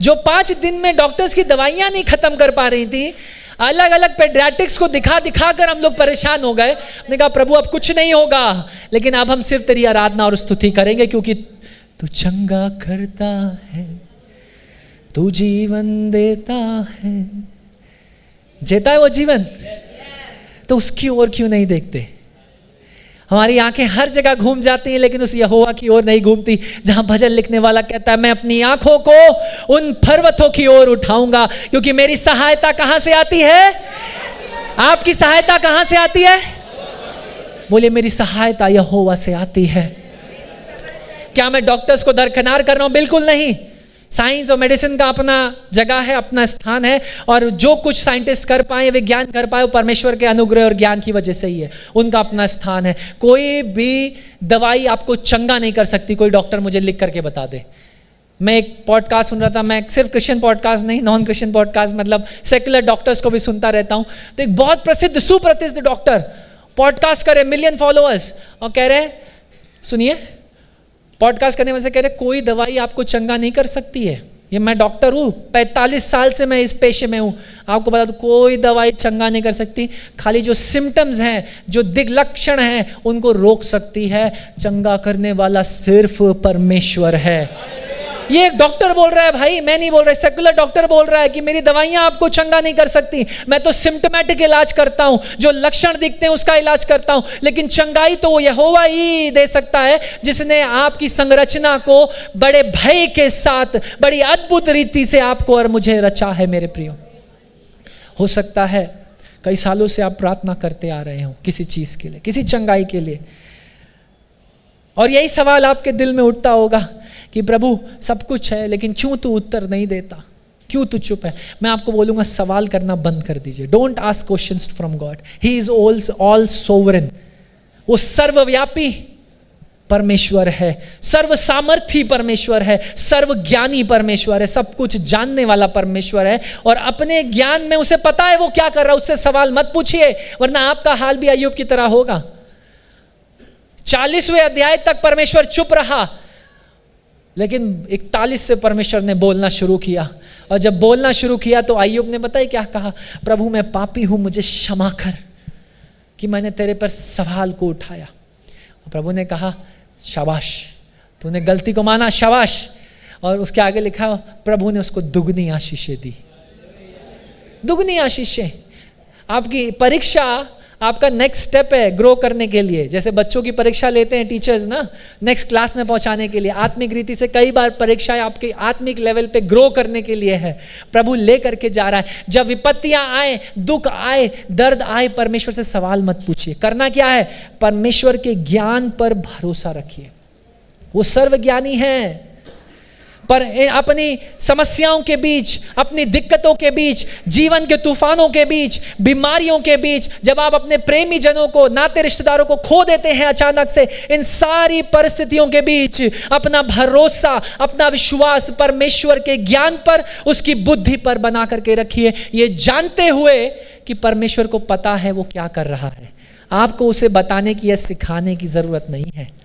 Speaker 1: जो 5 दिन में डॉक्टर्स की दवाइयां नहीं खत्म कर पा रही थी, अलग अलग पेडियाट्रिक्स को दिखा दिखा कर हम लोग परेशान हो गए। हमने कहा प्रभु अब कुछ नहीं होगा, लेकिन अब हम सिर्फ तेरी आराधना और स्तुति करेंगे, क्योंकि तू चंगा करता है, तू जीवन देता है। जीता है वो जीवन, तो उसकी ओर क्यों नहीं देखते? हमारी आंखें हर जगह घूम जाती हैं, लेकिन उस यहोवा की ओर नहीं घूमती, जहां भजन लिखने वाला कहता है मैं अपनी आंखों को उन पर्वतों की ओर उठाऊंगा, क्योंकि मेरी सहायता कहां से आती है? आपकी सहायता कहां से आती है? बोले मेरी सहायता यहोवा से आती है। क्या मैं डॉक्टर्स को दरकिनार कर रहा हूं? बिल्कुल नहीं। साइंस और मेडिसिन का अपना जगह है, अपना स्थान है, और जो कुछ साइंटिस्ट कर पाए, विज्ञान कर पाए, वो परमेश्वर के अनुग्रह और ज्ञान की वजह से ही है, उनका अपना स्थान है। कोई भी दवाई आपको चंगा नहीं कर सकती, कोई डॉक्टर मुझे लिख करके बता दे। मैं एक पॉडकास्ट सुन रहा था, मैं सिर्फ क्रिश्चियन पॉडकास्ट नहीं, नॉन क्रिश्चियन पॉडकास्ट, मतलब सेकुलर डॉक्टर्स को भी सुनता रहता हूँ। तो एक बहुत प्रसिद्ध, सुप्रसिद्ध डॉक्टर पॉडकास्ट करे, मिलियन फॉलोअर्स, और कह रहे, सुनिए, पॉडकास्ट करने में से कह रहे कोई दवाई आपको चंगा नहीं कर सकती है, ये मैं डॉक्टर हूँ, 45 साल से मैं इस पेशे में हूँ, आपको बता दूँ कोई दवाई चंगा नहीं कर सकती। खाली जो सिम्टम्स हैं, जो दिग्लक्षण हैं, उनको रोक सकती है। चंगा करने वाला सिर्फ परमेश्वर है। ये एक डॉक्टर बोल रहा है भाई, मैं नहीं बोल रहा, सेकुलर डॉक्टर बोल रहा है कि मेरी दवाइयां आपको चंगा नहीं कर सकती, मैं तो सिम्टोमेटिक इलाज करता हूं, जो लक्षण दिखते हैं उसका इलाज करता हूं, लेकिन चंगाई तो वो यहोवा ही दे सकता है, जिसने आपकी संरचना को बड़े भय के साथ, बड़ी अद्भुत रीति से आपको और मुझे रचा है। मेरे प्रियो, हो सकता है कई सालों से आप प्रार्थना करते आ रहे हो किसी चीज के लिए, किसी चंगाई के लिए, और यही सवाल आपके दिल में उठता होगा कि प्रभु सब कुछ है, लेकिन क्यों तू उत्तर नहीं देता, क्यों तू चुप है। मैं आपको बोलूंगा सवाल करना बंद कर दीजिए। Don't ask questions from God, he is all sovereign. वो सर्वव्यापी परमेश्वर है, सर्व सामर्थी परमेश्वर है, सर्वज्ञानी परमेश्वर है, सब कुछ जानने वाला परमेश्वर है, और अपने ज्ञान में उसे पता है वो क्या कर रहा है। उससे सवाल मत पूछिए, वरना आपका हाल भी अय्यूब की तरह होगा। 40वें अध्याय तक परमेश्वर चुप रहा, लेकिन 41 से परमेश्वर ने बोलना शुरू किया, और जब बोलना शुरू किया तो अय्यूब ने बताया क्या कहा, प्रभु मैं पापी हूं, मुझे क्षमा कर कि मैंने तेरे पर सवाल को उठाया। प्रभु ने कहा शाबाश, तूने गलती को माना, शाबाश। और उसके आगे लिखा प्रभु ने उसको दुगनी आशीषें दी। दुगनी आशीषें। आपकी परीक्षा आपका नेक्स्ट स्टेप है ग्रो करने के लिए। जैसे बच्चों की परीक्षा लेते हैं टीचर्स ना, नेक्स्ट क्लास में पहुंचाने के लिए, आत्मिक रीति से कई बार परीक्षाएं आपके आत्मिक लेवल पे ग्रो करने के लिए है। प्रभु ले करके जा रहा है। जब विपत्तियां आए, दुख आए, दर्द आए, परमेश्वर से सवाल मत पूछिए। करना क्या है, परमेश्वर के ज्ञान पर भरोसा रखिए। वो सर्वज्ञानी है। पर अपनी समस्याओं के बीच, अपनी दिक्कतों के बीच, जीवन के तूफानों के बीच, बीमारियों के बीच, जब आप अपने प्रेमी जनों को, नाते रिश्तेदारों को खो देते हैं अचानक से, इन सारी परिस्थितियों के बीच अपना भरोसा, अपना विश्वास परमेश्वर के ज्ञान पर, उसकी बुद्धि पर बना करके रखिए, ये जानते हुए कि परमेश्वर को पता है वो क्या कर रहा है। आपको उसे बताने की या सिखाने की जरूरत नहीं है।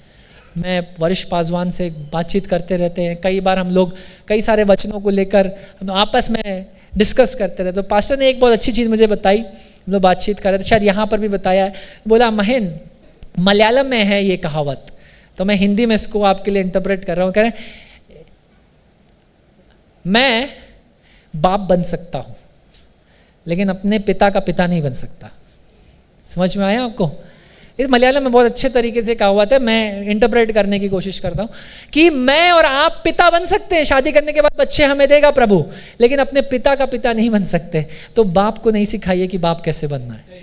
Speaker 1: मैं वरिष्ठ पासवान से बातचीत करते रहते हैं, कई बार हम लोग कई सारे वचनों को लेकर हम आपस में डिस्कस करते रहते। तो पास्टर ने एक बहुत अच्छी चीज़ मुझे बताई, हम लोग बातचीत कर रहे थे, शायद यहाँ पर भी बताया है। बोला महेन, मलयालम में है ये कहावत, तो मैं हिंदी में इसको आपके लिए इंटरप्रेट कर रहा हूँ। कह रहे मैं बाप बन सकता हूँ, लेकिन अपने पिता का पिता नहीं बन सकता। समझ में आया आपको? इस मलयालम में बहुत अच्छे तरीके से कहा हुआ था, मैं इंटरप्रेट करने की कोशिश करता हूँ कि मैं और आप पिता बन सकते हैं, शादी करने के बाद बच्चे हमें देगा प्रभु, लेकिन अपने पिता का पिता नहीं बन सकते। तो बाप को नहीं सिखाइए कि बाप कैसे बनना है,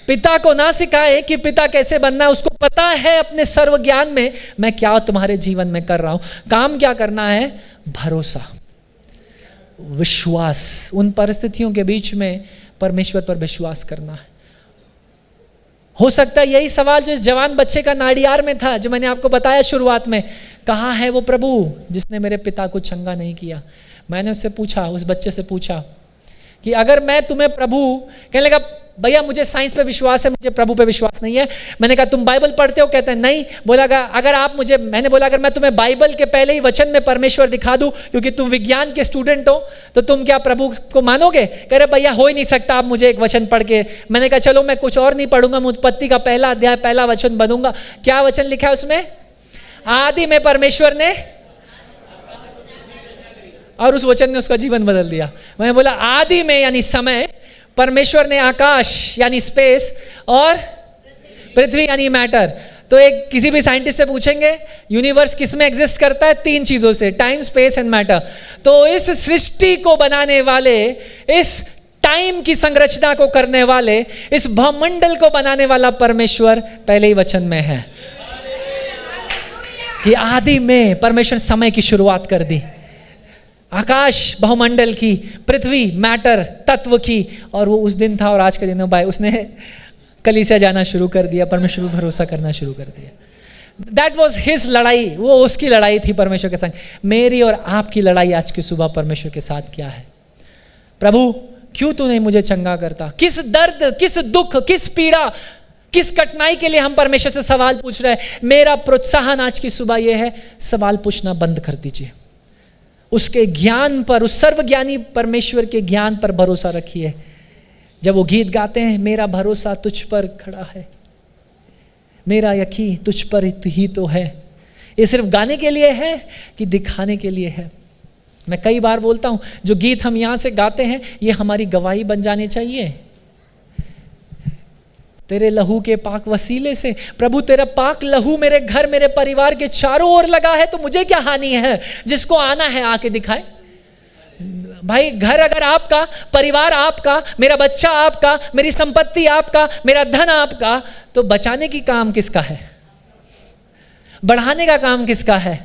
Speaker 1: पिता को ना सिखाए कि पिता कैसे बनना है। उसको पता है अपने सर्व ज्ञान में मैं क्या तुम्हारे जीवन में कर रहा हूं। काम क्या करना है, भरोसा, विश्वास, उन परिस्थितियों के बीच में परमेश्वर पर विश्वास करना है। हो सकता है यही सवाल जो इस जवान बच्चे का नाड़ियार में था, जो मैंने आपको बताया शुरुआत में, कहाँ है वो प्रभु जिसने मेरे पिता को चंगा नहीं किया। मैंने उससे पूछा, उस बच्चे से पूछा कि अगर मैं तुम्हें प्रभु, कहने लगा भैया मुझे साइंस पे विश्वास है, मुझे प्रभु पे विश्वास नहीं है। मैंने कहा तुम बाइबल पढ़ते हो? कहते हैं नहीं। बोला अगर आप मुझे, मैंने बोला अगर मैं तुम्हें बाइबल के पहले ही वचन में परमेश्वर दिखा दूं, क्योंकि तुम विज्ञान के स्टूडेंट हो, तो तुम क्या प्रभु को मानोगे? कह रहे भैया हो ही नहीं सकता, आप मुझे एक वचन पढ़ के। मैंने कहा चलो मैं कुछ और नहीं पढ़ूंगा, मैं उत्पत्ति का पहला अध्याय पहला वचन बनूंगा। क्या वचन लिखा है उसमें? आदि में परमेश्वर ने, और उस वचन ने उसका जीवन बदल दिया। मैंने बोला आदि में यानी समय, परमेश्वर ने आकाश यानी स्पेस, और पृथ्वी यानी मैटर। तो एक किसी भी साइंटिस्ट से पूछेंगे यूनिवर्स किस में एग्जिस्ट करता है? 3 चीजों से, टाइम, स्पेस एंड मैटर। तो इस सृष्टि को बनाने वाले, इस टाइम की संरचना को करने वाले, इस ब्रह्मांडल को बनाने वाला परमेश्वर पहले ही वचन में है कि आदि में परमेश्वर समय की शुरुआत कर दी, आकाश बहुमंडल की, पृथ्वी मैटर तत्व की, और वो उस दिन था और आज के दिन हो भाई। उसने कलीसिया जाना शुरू कर दिया, परमेश्वर पर भरोसा करना शुरू कर दिया। दैट वॉज हिज लड़ाई, वो उसकी लड़ाई थी परमेश्वर के संग। मेरी और आपकी लड़ाई आज की सुबह परमेश्वर के साथ क्या है? प्रभु क्यों तू नहीं मुझे चंगा करता? किस दर्द, किस दुख, किस पीड़ा, किस कठिनाई के लिए हम परमेश्वर से सवाल पूछ रहे हैं? मेरा प्रोत्साहन आज की सुबह यह है, सवाल पूछना बंद कर दीजिए। उसके ज्ञान पर, उस सर्वज्ञानी परमेश्वर के ज्ञान पर भरोसा रखिए। जब वो गीत गाते हैं, मेरा भरोसा तुझ पर खड़ा है, मेरा यकीन तुझ पर ही तो है, ये सिर्फ गाने के लिए है कि दिखाने के लिए है? मैं कई बार बोलता हूं, जो गीत हम यहां से गाते हैं ये हमारी गवाही बन जानी चाहिए। तेरे लहू के पाक वसीले से, प्रभु तेरा पाक लहू मेरे घर, मेरे परिवार के चारों ओर लगा है, तो मुझे क्या हानि है? जिसको आना है आके दिखाए। भाई, घर अगर आपका, परिवार आपका, मेरा बच्चा आपका, मेरी संपत्ति आपका, मेरा धन आपका, तो बचाने की काम किसका है? बढ़ाने का काम किसका है?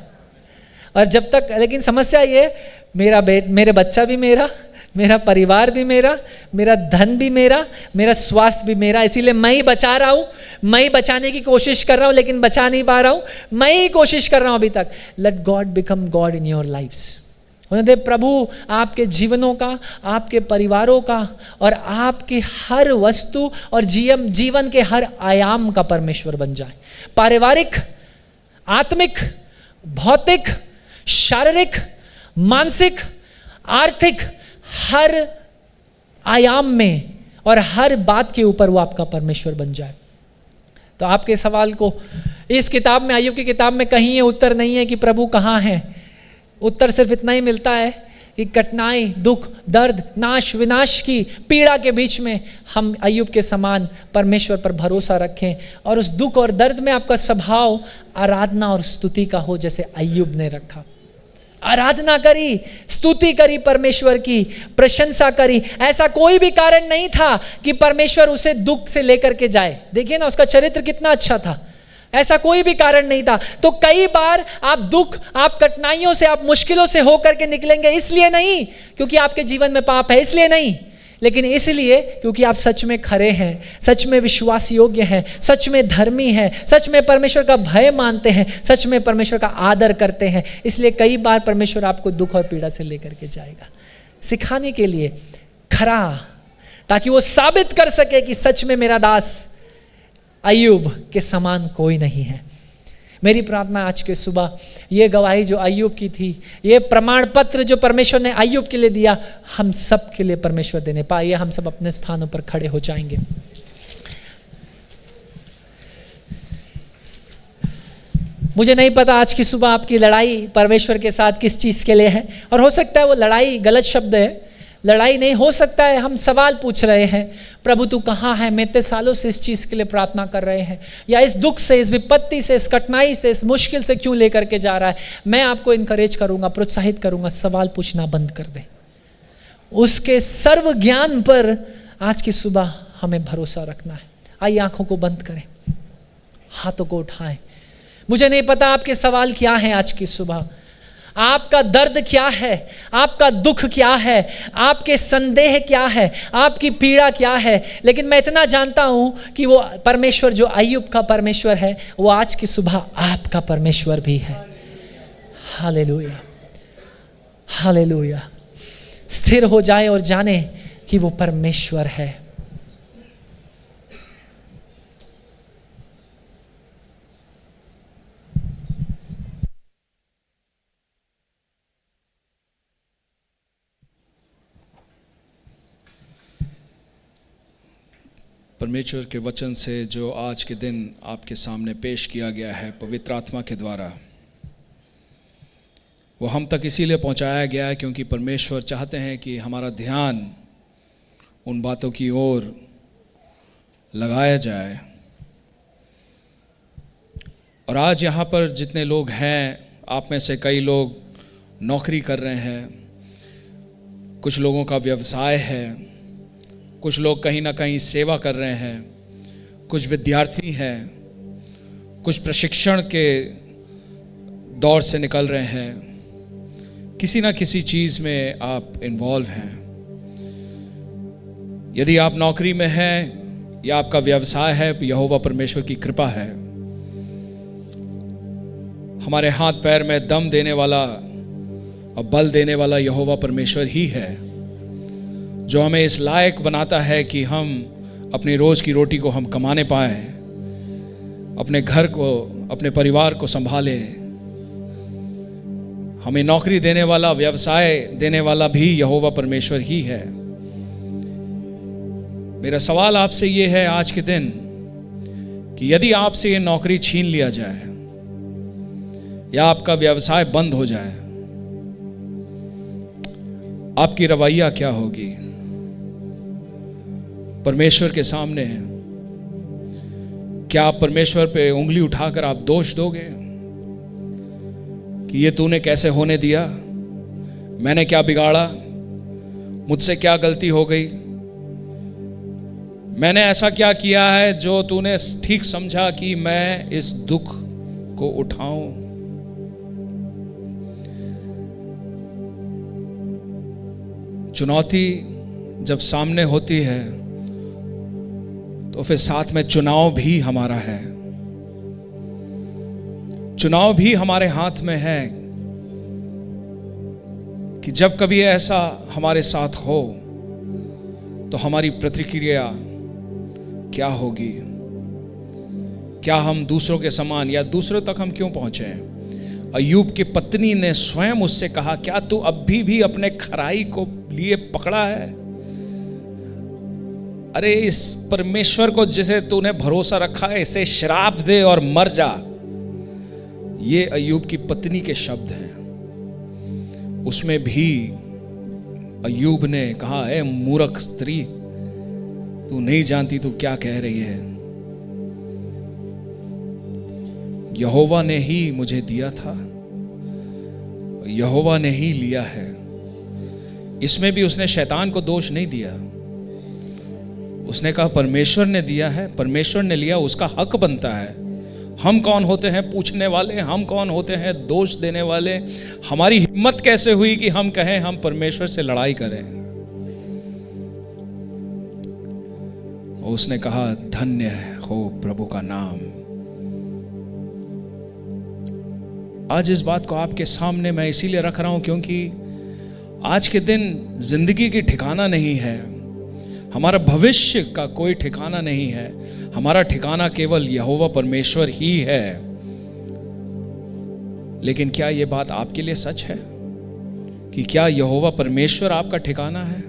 Speaker 1: और जब तक, लेकिन समस्या ये, मेरे बच्चा भी मेरा परिवार भी मेरा धन भी मेरा स्वास्थ्य भी मेरा, इसीलिए मैं ही बचा रहा हूं, मैं ही बचाने की कोशिश कर रहा हूं, लेकिन बचा नहीं पा रहा हूं, मैं ही कोशिश कर रहा हूं अभी तक। Let God become God in your lifes. प्रभु आपके जीवनों का, आपके परिवारों का और आपके हर वस्तु और जीवन के हर आयाम का परमेश्वर बन जाए। पारिवारिक, आत्मिक, भौतिक, शारीरिक, मानसिक, आर्थिक, हर आयाम में और हर बात के ऊपर वो आपका परमेश्वर बन जाए। तो आपके सवाल को इस किताब में, अय्यूब की किताब में कहीं ये उत्तर नहीं है कि प्रभु कहाँ है। उत्तर सिर्फ इतना ही मिलता है कि कठिनाई, दुख, दर्द, नाश, विनाश की पीड़ा के बीच में हम अय्यूब के समान परमेश्वर पर भरोसा रखें, और उस दुख और दर्द में आपका स्वभाव आराधना और स्तुति का हो, जैसे अय्यूब ने रखा। आराधना करी, स्तुति करी, परमेश्वर की प्रशंसा करी। ऐसा कोई भी कारण नहीं था कि परमेश्वर उसे दुख से लेकर के जाए। देखिए ना, उसका चरित्र कितना अच्छा था, ऐसा कोई भी कारण नहीं था। तो कई बार आप दुख, आप कठिनाइयों से, आप मुश्किलों से होकर के निकलेंगे, इसलिए नहीं क्योंकि आपके जीवन में पाप है, इसलिए नहीं, लेकिन इसलिए क्योंकि आप सच में खरे हैं, सच में विश्वास योग्य हैं, सच में धर्मी हैं, सच में परमेश्वर का भय मानते हैं, सच में परमेश्वर का आदर करते हैं। इसलिए कई बार परमेश्वर आपको दुख और पीड़ा से लेकर के जाएगा, सिखाने के लिए, खरा, ताकि वो साबित कर सके कि सच में मेरा दास अय्यूब के समान कोई नहीं है। मेरी प्रार्थना आज के सुबह, ये गवाही जो अय्यूब की थी, ये प्रमाण पत्र जो परमेश्वर ने अय्यूब के लिए दिया, हम सब के लिए परमेश्वर देने पाए। हम सब अपने स्थानों पर खड़े हो जाएंगे। मुझे नहीं पता आज की सुबह आपकी लड़ाई परमेश्वर के साथ किस चीज़ के लिए है, और हो सकता है वो लड़ाई गलत शब्द है, लड़ाई नहीं, हो सकता है हम सवाल पूछ रहे हैं, प्रभु तू कहाँ है? मैं इतने सालों से इस चीज़ के लिए प्रार्थना कर रहे हैं, या इस दुख से, इस विपत्ति से, इस कठिनाई से, इस मुश्किल से क्यों लेकर के जा रहा है? मैं आपको इनकरेज करूँगा, प्रोत्साहित करूँगा, सवाल पूछना बंद कर दें। उसके सर्व ज्ञान पर आज की सुबह हमें भरोसा रखना है। आइए आंखों को बंद करें, हाथों को उठाएं। मुझे नहीं पता आपके सवाल क्या हैं आज की सुबह, आपका दर्द क्या है, आपका दुख क्या है, आपके संदेह क्या है, आपकी पीड़ा क्या है, लेकिन मैं इतना जानता हूं कि वो परमेश्वर जो अय्यूब का परमेश्वर है, वो आज की सुबह आपका परमेश्वर भी है। Hallelujah, hallelujah. स्थिर हो जाए और जाने कि वो परमेश्वर है।
Speaker 2: परमेश्वर के वचन से जो आज के दिन आपके सामने पेश किया गया है पवित्र आत्मा के द्वारा, वो हम तक इसीलिए पहुंचाया गया है क्योंकि परमेश्वर चाहते हैं कि हमारा ध्यान उन बातों की ओर लगाया जाए। और आज यहाँ पर जितने लोग हैं, आप में से कई लोग नौकरी कर रहे हैं, कुछ लोगों का व्यवसाय है, कुछ लोग कहीं ना कहीं सेवा कर रहे हैं, कुछ विद्यार्थी हैं, कुछ प्रशिक्षण के दौर से निकल रहे हैं, किसी ना किसी चीज़ में आप इन्वॉल्व हैं। यदि आप नौकरी में हैं या आपका व्यवसाय है, यहोवा परमेश्वर की कृपा है। हमारे हाथ पैर में दम देने वाला और बल देने वाला यहोवा परमेश्वर ही है, जो हमें इस लायक बनाता है कि हम अपनी रोज़ की रोटी को हम कमाने पाए, अपने घर को, अपने परिवार को संभाले, हमें नौकरी देने वाला, व्यवसाय देने वाला भी यहोवा परमेश्वर ही है। मेरा सवाल आपसे ये है आज के दिन कि यदि आपसे ये नौकरी छीन लिया जाए या आपका व्यवसाय बंद हो जाए, आपकी रवैया क्या होगी परमेश्वर के सामने? क्या आप परमेश्वर पे उंगली उठाकर आप दोष दोगे कि ये तूने कैसे होने दिया, मैंने क्या बिगाड़ा, मुझसे क्या गलती हो गई, मैंने ऐसा क्या किया है जो तूने ठीक समझा कि मैं इस दुख को उठाऊं? चुनौती जब सामने होती है तो फिर साथ में चुनाव भी हमारा है। चुनाव भी हमारे हाथ में है कि जब कभी ऐसा हमारे साथ हो तो हमारी प्रतिक्रिया क्या होगी। क्या हम दूसरों के समान, या दूसरों तक हम क्यों पहुंचे? अय्यूब की पत्नी ने स्वयं उससे कहा, क्या तू अभी भी अपने खराई को लिए पकड़ा है? अरे इस परमेश्वर को जिसे तूने भरोसा रखा है, इसे श्राप दे और मर जा। ये अय्यूब की पत्नी के शब्द हैं। उसमें भी अय्यूब ने कहा, ए मूर्ख स्त्री, तू नहीं जानती तू क्या कह रही है। यहोवा ने ही मुझे दिया था, यहोवा ने ही लिया है। इसमें भी उसने शैतान को दोष नहीं दिया। उसने कहा परमेश्वर ने दिया है, परमेश्वर ने लिया, उसका हक बनता है। हम कौन होते हैं पूछने वाले, हम कौन होते हैं दोष देने वाले? हमारी हिम्मत कैसे हुई कि हम कहें हम परमेश्वर से लड़ाई करें? उसने कहा धन्य हो प्रभु का नाम। आज इस बात को आपके सामने मैं इसीलिए रख रहा हूं क्योंकि आज के दिन जिंदगी की ठिकाना नहीं है, हमारा भविष्य का कोई ठिकाना नहीं है। हमारा ठिकाना केवल यहोवा परमेश्वर ही है। लेकिन क्या यह बात आपके लिए सच है कि क्या यहोवा परमेश्वर आपका ठिकाना है?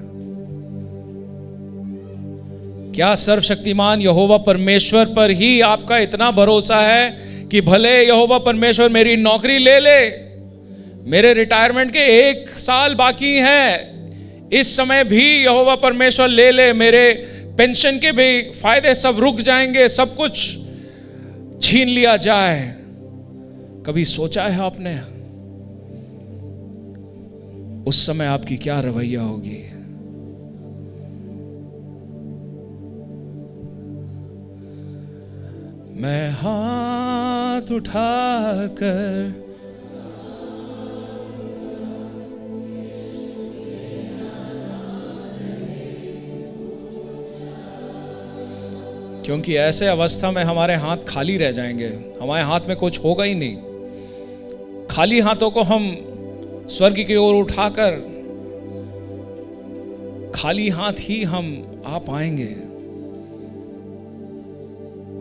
Speaker 2: क्या सर्वशक्तिमान यहोवा परमेश्वर पर ही आपका इतना भरोसा है कि भले यहोवा परमेश्वर मेरी नौकरी ले ले, मेरे रिटायरमेंट के 1 साल बाकी हैं, इस समय भी यहोवा परमेश्वर ले ले, मेरे पेंशन के भी फायदे सब रुक जाएंगे, सब कुछ छीन लिया जाए? कभी सोचा है आपने उस समय आपकी क्या रवैया होगी? मैं हाथ उठाकर क्योंकि ऐसे अवस्था में हमारे हाथ खाली रह जाएंगे, हमारे हाथ में कुछ होगा ही नहीं। खाली हाथों को हम स्वर्ग की ओर उठाकर खाली हाथ ही हम आ पाएंगे।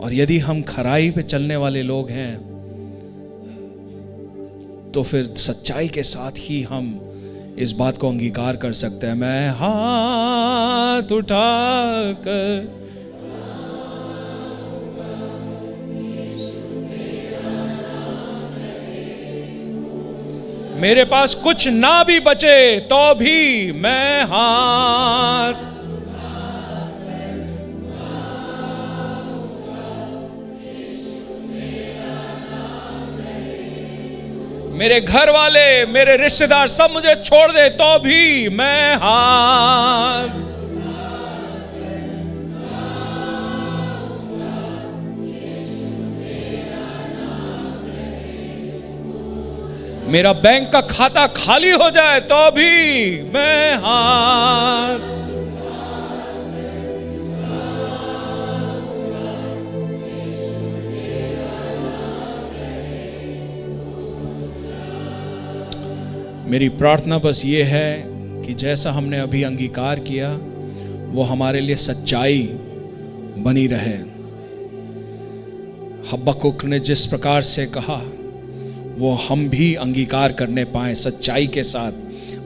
Speaker 2: और यदि हम खराई पे चलने वाले लोग हैं तो फिर सच्चाई के साथ ही हम इस बात को अंगीकार कर सकते हैं। मैं हाथ उठाकर मेरे पास कुछ ना भी बचे तो भी मैं हाथ मेरे घर वाले, मेरे रिश्तेदार सब मुझे छोड़ दे तो भी मैं हाथ मेरा बैंक का खाता खाली हो जाए तो भी मैं हाथ मेरी प्रार्थना बस ये है कि जैसा हमने अभी अंगीकार किया वो हमारे लिए सच्चाई बनी रहे। हबक्कुक ने जिस प्रकार से कहा वो हम भी अंगीकार करने पाए सच्चाई के साथ,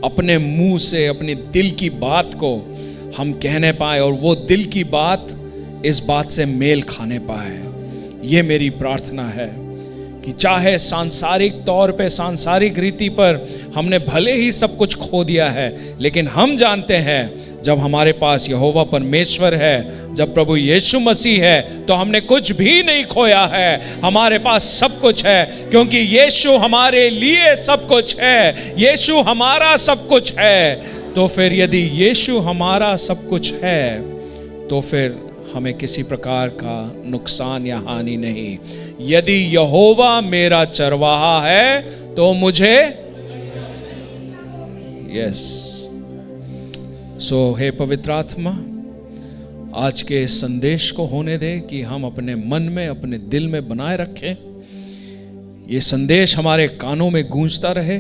Speaker 2: अपने मुंह से अपने दिल की बात को हम कहने पाए और वो दिल की बात इस बात से मेल खाने पाए। ये मेरी प्रार्थना है कि चाहे सांसारिक तौर पे, सांसारिक रीति पर हमने भले ही सब कुछ खो दिया है, लेकिन हम जानते हैं जब हमारे पास यहोवा परमेश्वर है, जब प्रभु यीशु मसीह है, तो हमने कुछ भी नहीं खोया है। हमारे पास सब कुछ है, क्योंकि यीशु हमारे लिए सब कुछ है, यीशु हमारा सब कुछ है। तो फिर यदि यीशु हमारा सब कुछ है, तो फिर हमें किसी प्रकार का नुकसान या हानि नहीं। यदि यहोवा मेरा चरवाहा है तो मुझे सो हे पवित्र आत्मा, आज के संदेश को होने दे कि हम अपने मन में, अपने दिल में बनाए रखें। ये संदेश हमारे कानों में गूंजता रहे।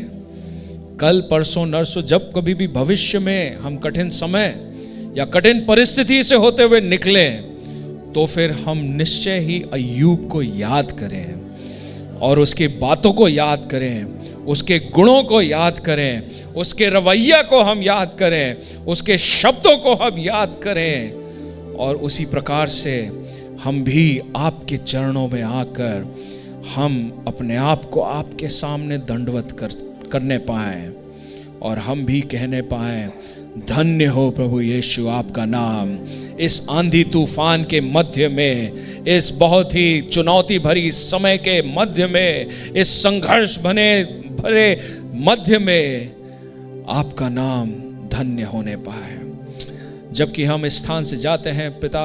Speaker 2: कल, परसों, नरसों, जब कभी भी भविष्य में हम कठिन समय या कठिन परिस्थिति से होते हुए निकलें, तो फिर हम निश्चय ही अय्यूब को याद करें और उसकी बातों को याद करें, उसके गुणों को याद करें, उसके रवैया को हम याद करें, उसके शब्दों को हम याद करें, और उसी प्रकार से हम भी आपके चरणों में आकर हम अपने आप को आपके सामने दंडवत करने पाएं और हम भी कहने पाएं, धन्य हो प्रभु यीशु आपका नाम। इस आंधी तूफान के मध्य में, इस बहुत ही चुनौती भरी समय के मध्य में, इस संघर्ष भरे मध्य में आपका नाम धन्य होने पाए। जबकि हम इस स्थान से जाते हैं पिता,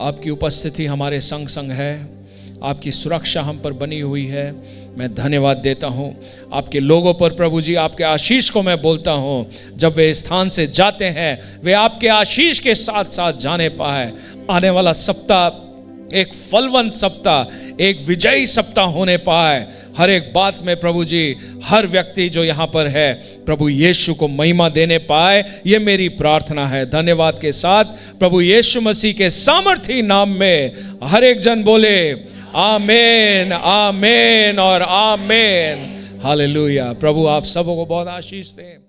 Speaker 2: आपकी उपस्थिति हमारे संग संग है, आपकी सुरक्षा हम पर बनी हुई है। मैं धन्यवाद देता हूँ आपके लोगों पर प्रभु जी, आपके आशीष को मैं बोलता हूँ। जब वे स्थान से जाते हैं, वे आपके आशीष के साथ साथ जाने पाए। आने वाला सप्ताह एक फलवंत सप्ताह, एक विजयी सप्ताह होने पाए। हर एक बात में प्रभु जी, हर व्यक्ति जो यहाँ पर है प्रभु यीशु को महिमा देने पाए, ये मेरी प्रार्थना है। धन्यवाद के साथ प्रभु यीशु मसीह के सामर्थी नाम में हर एक जन बोले आमेन, आमेन और आमेन। हालेलुया। प्रभु आप सबों को बहुत आशीष दें।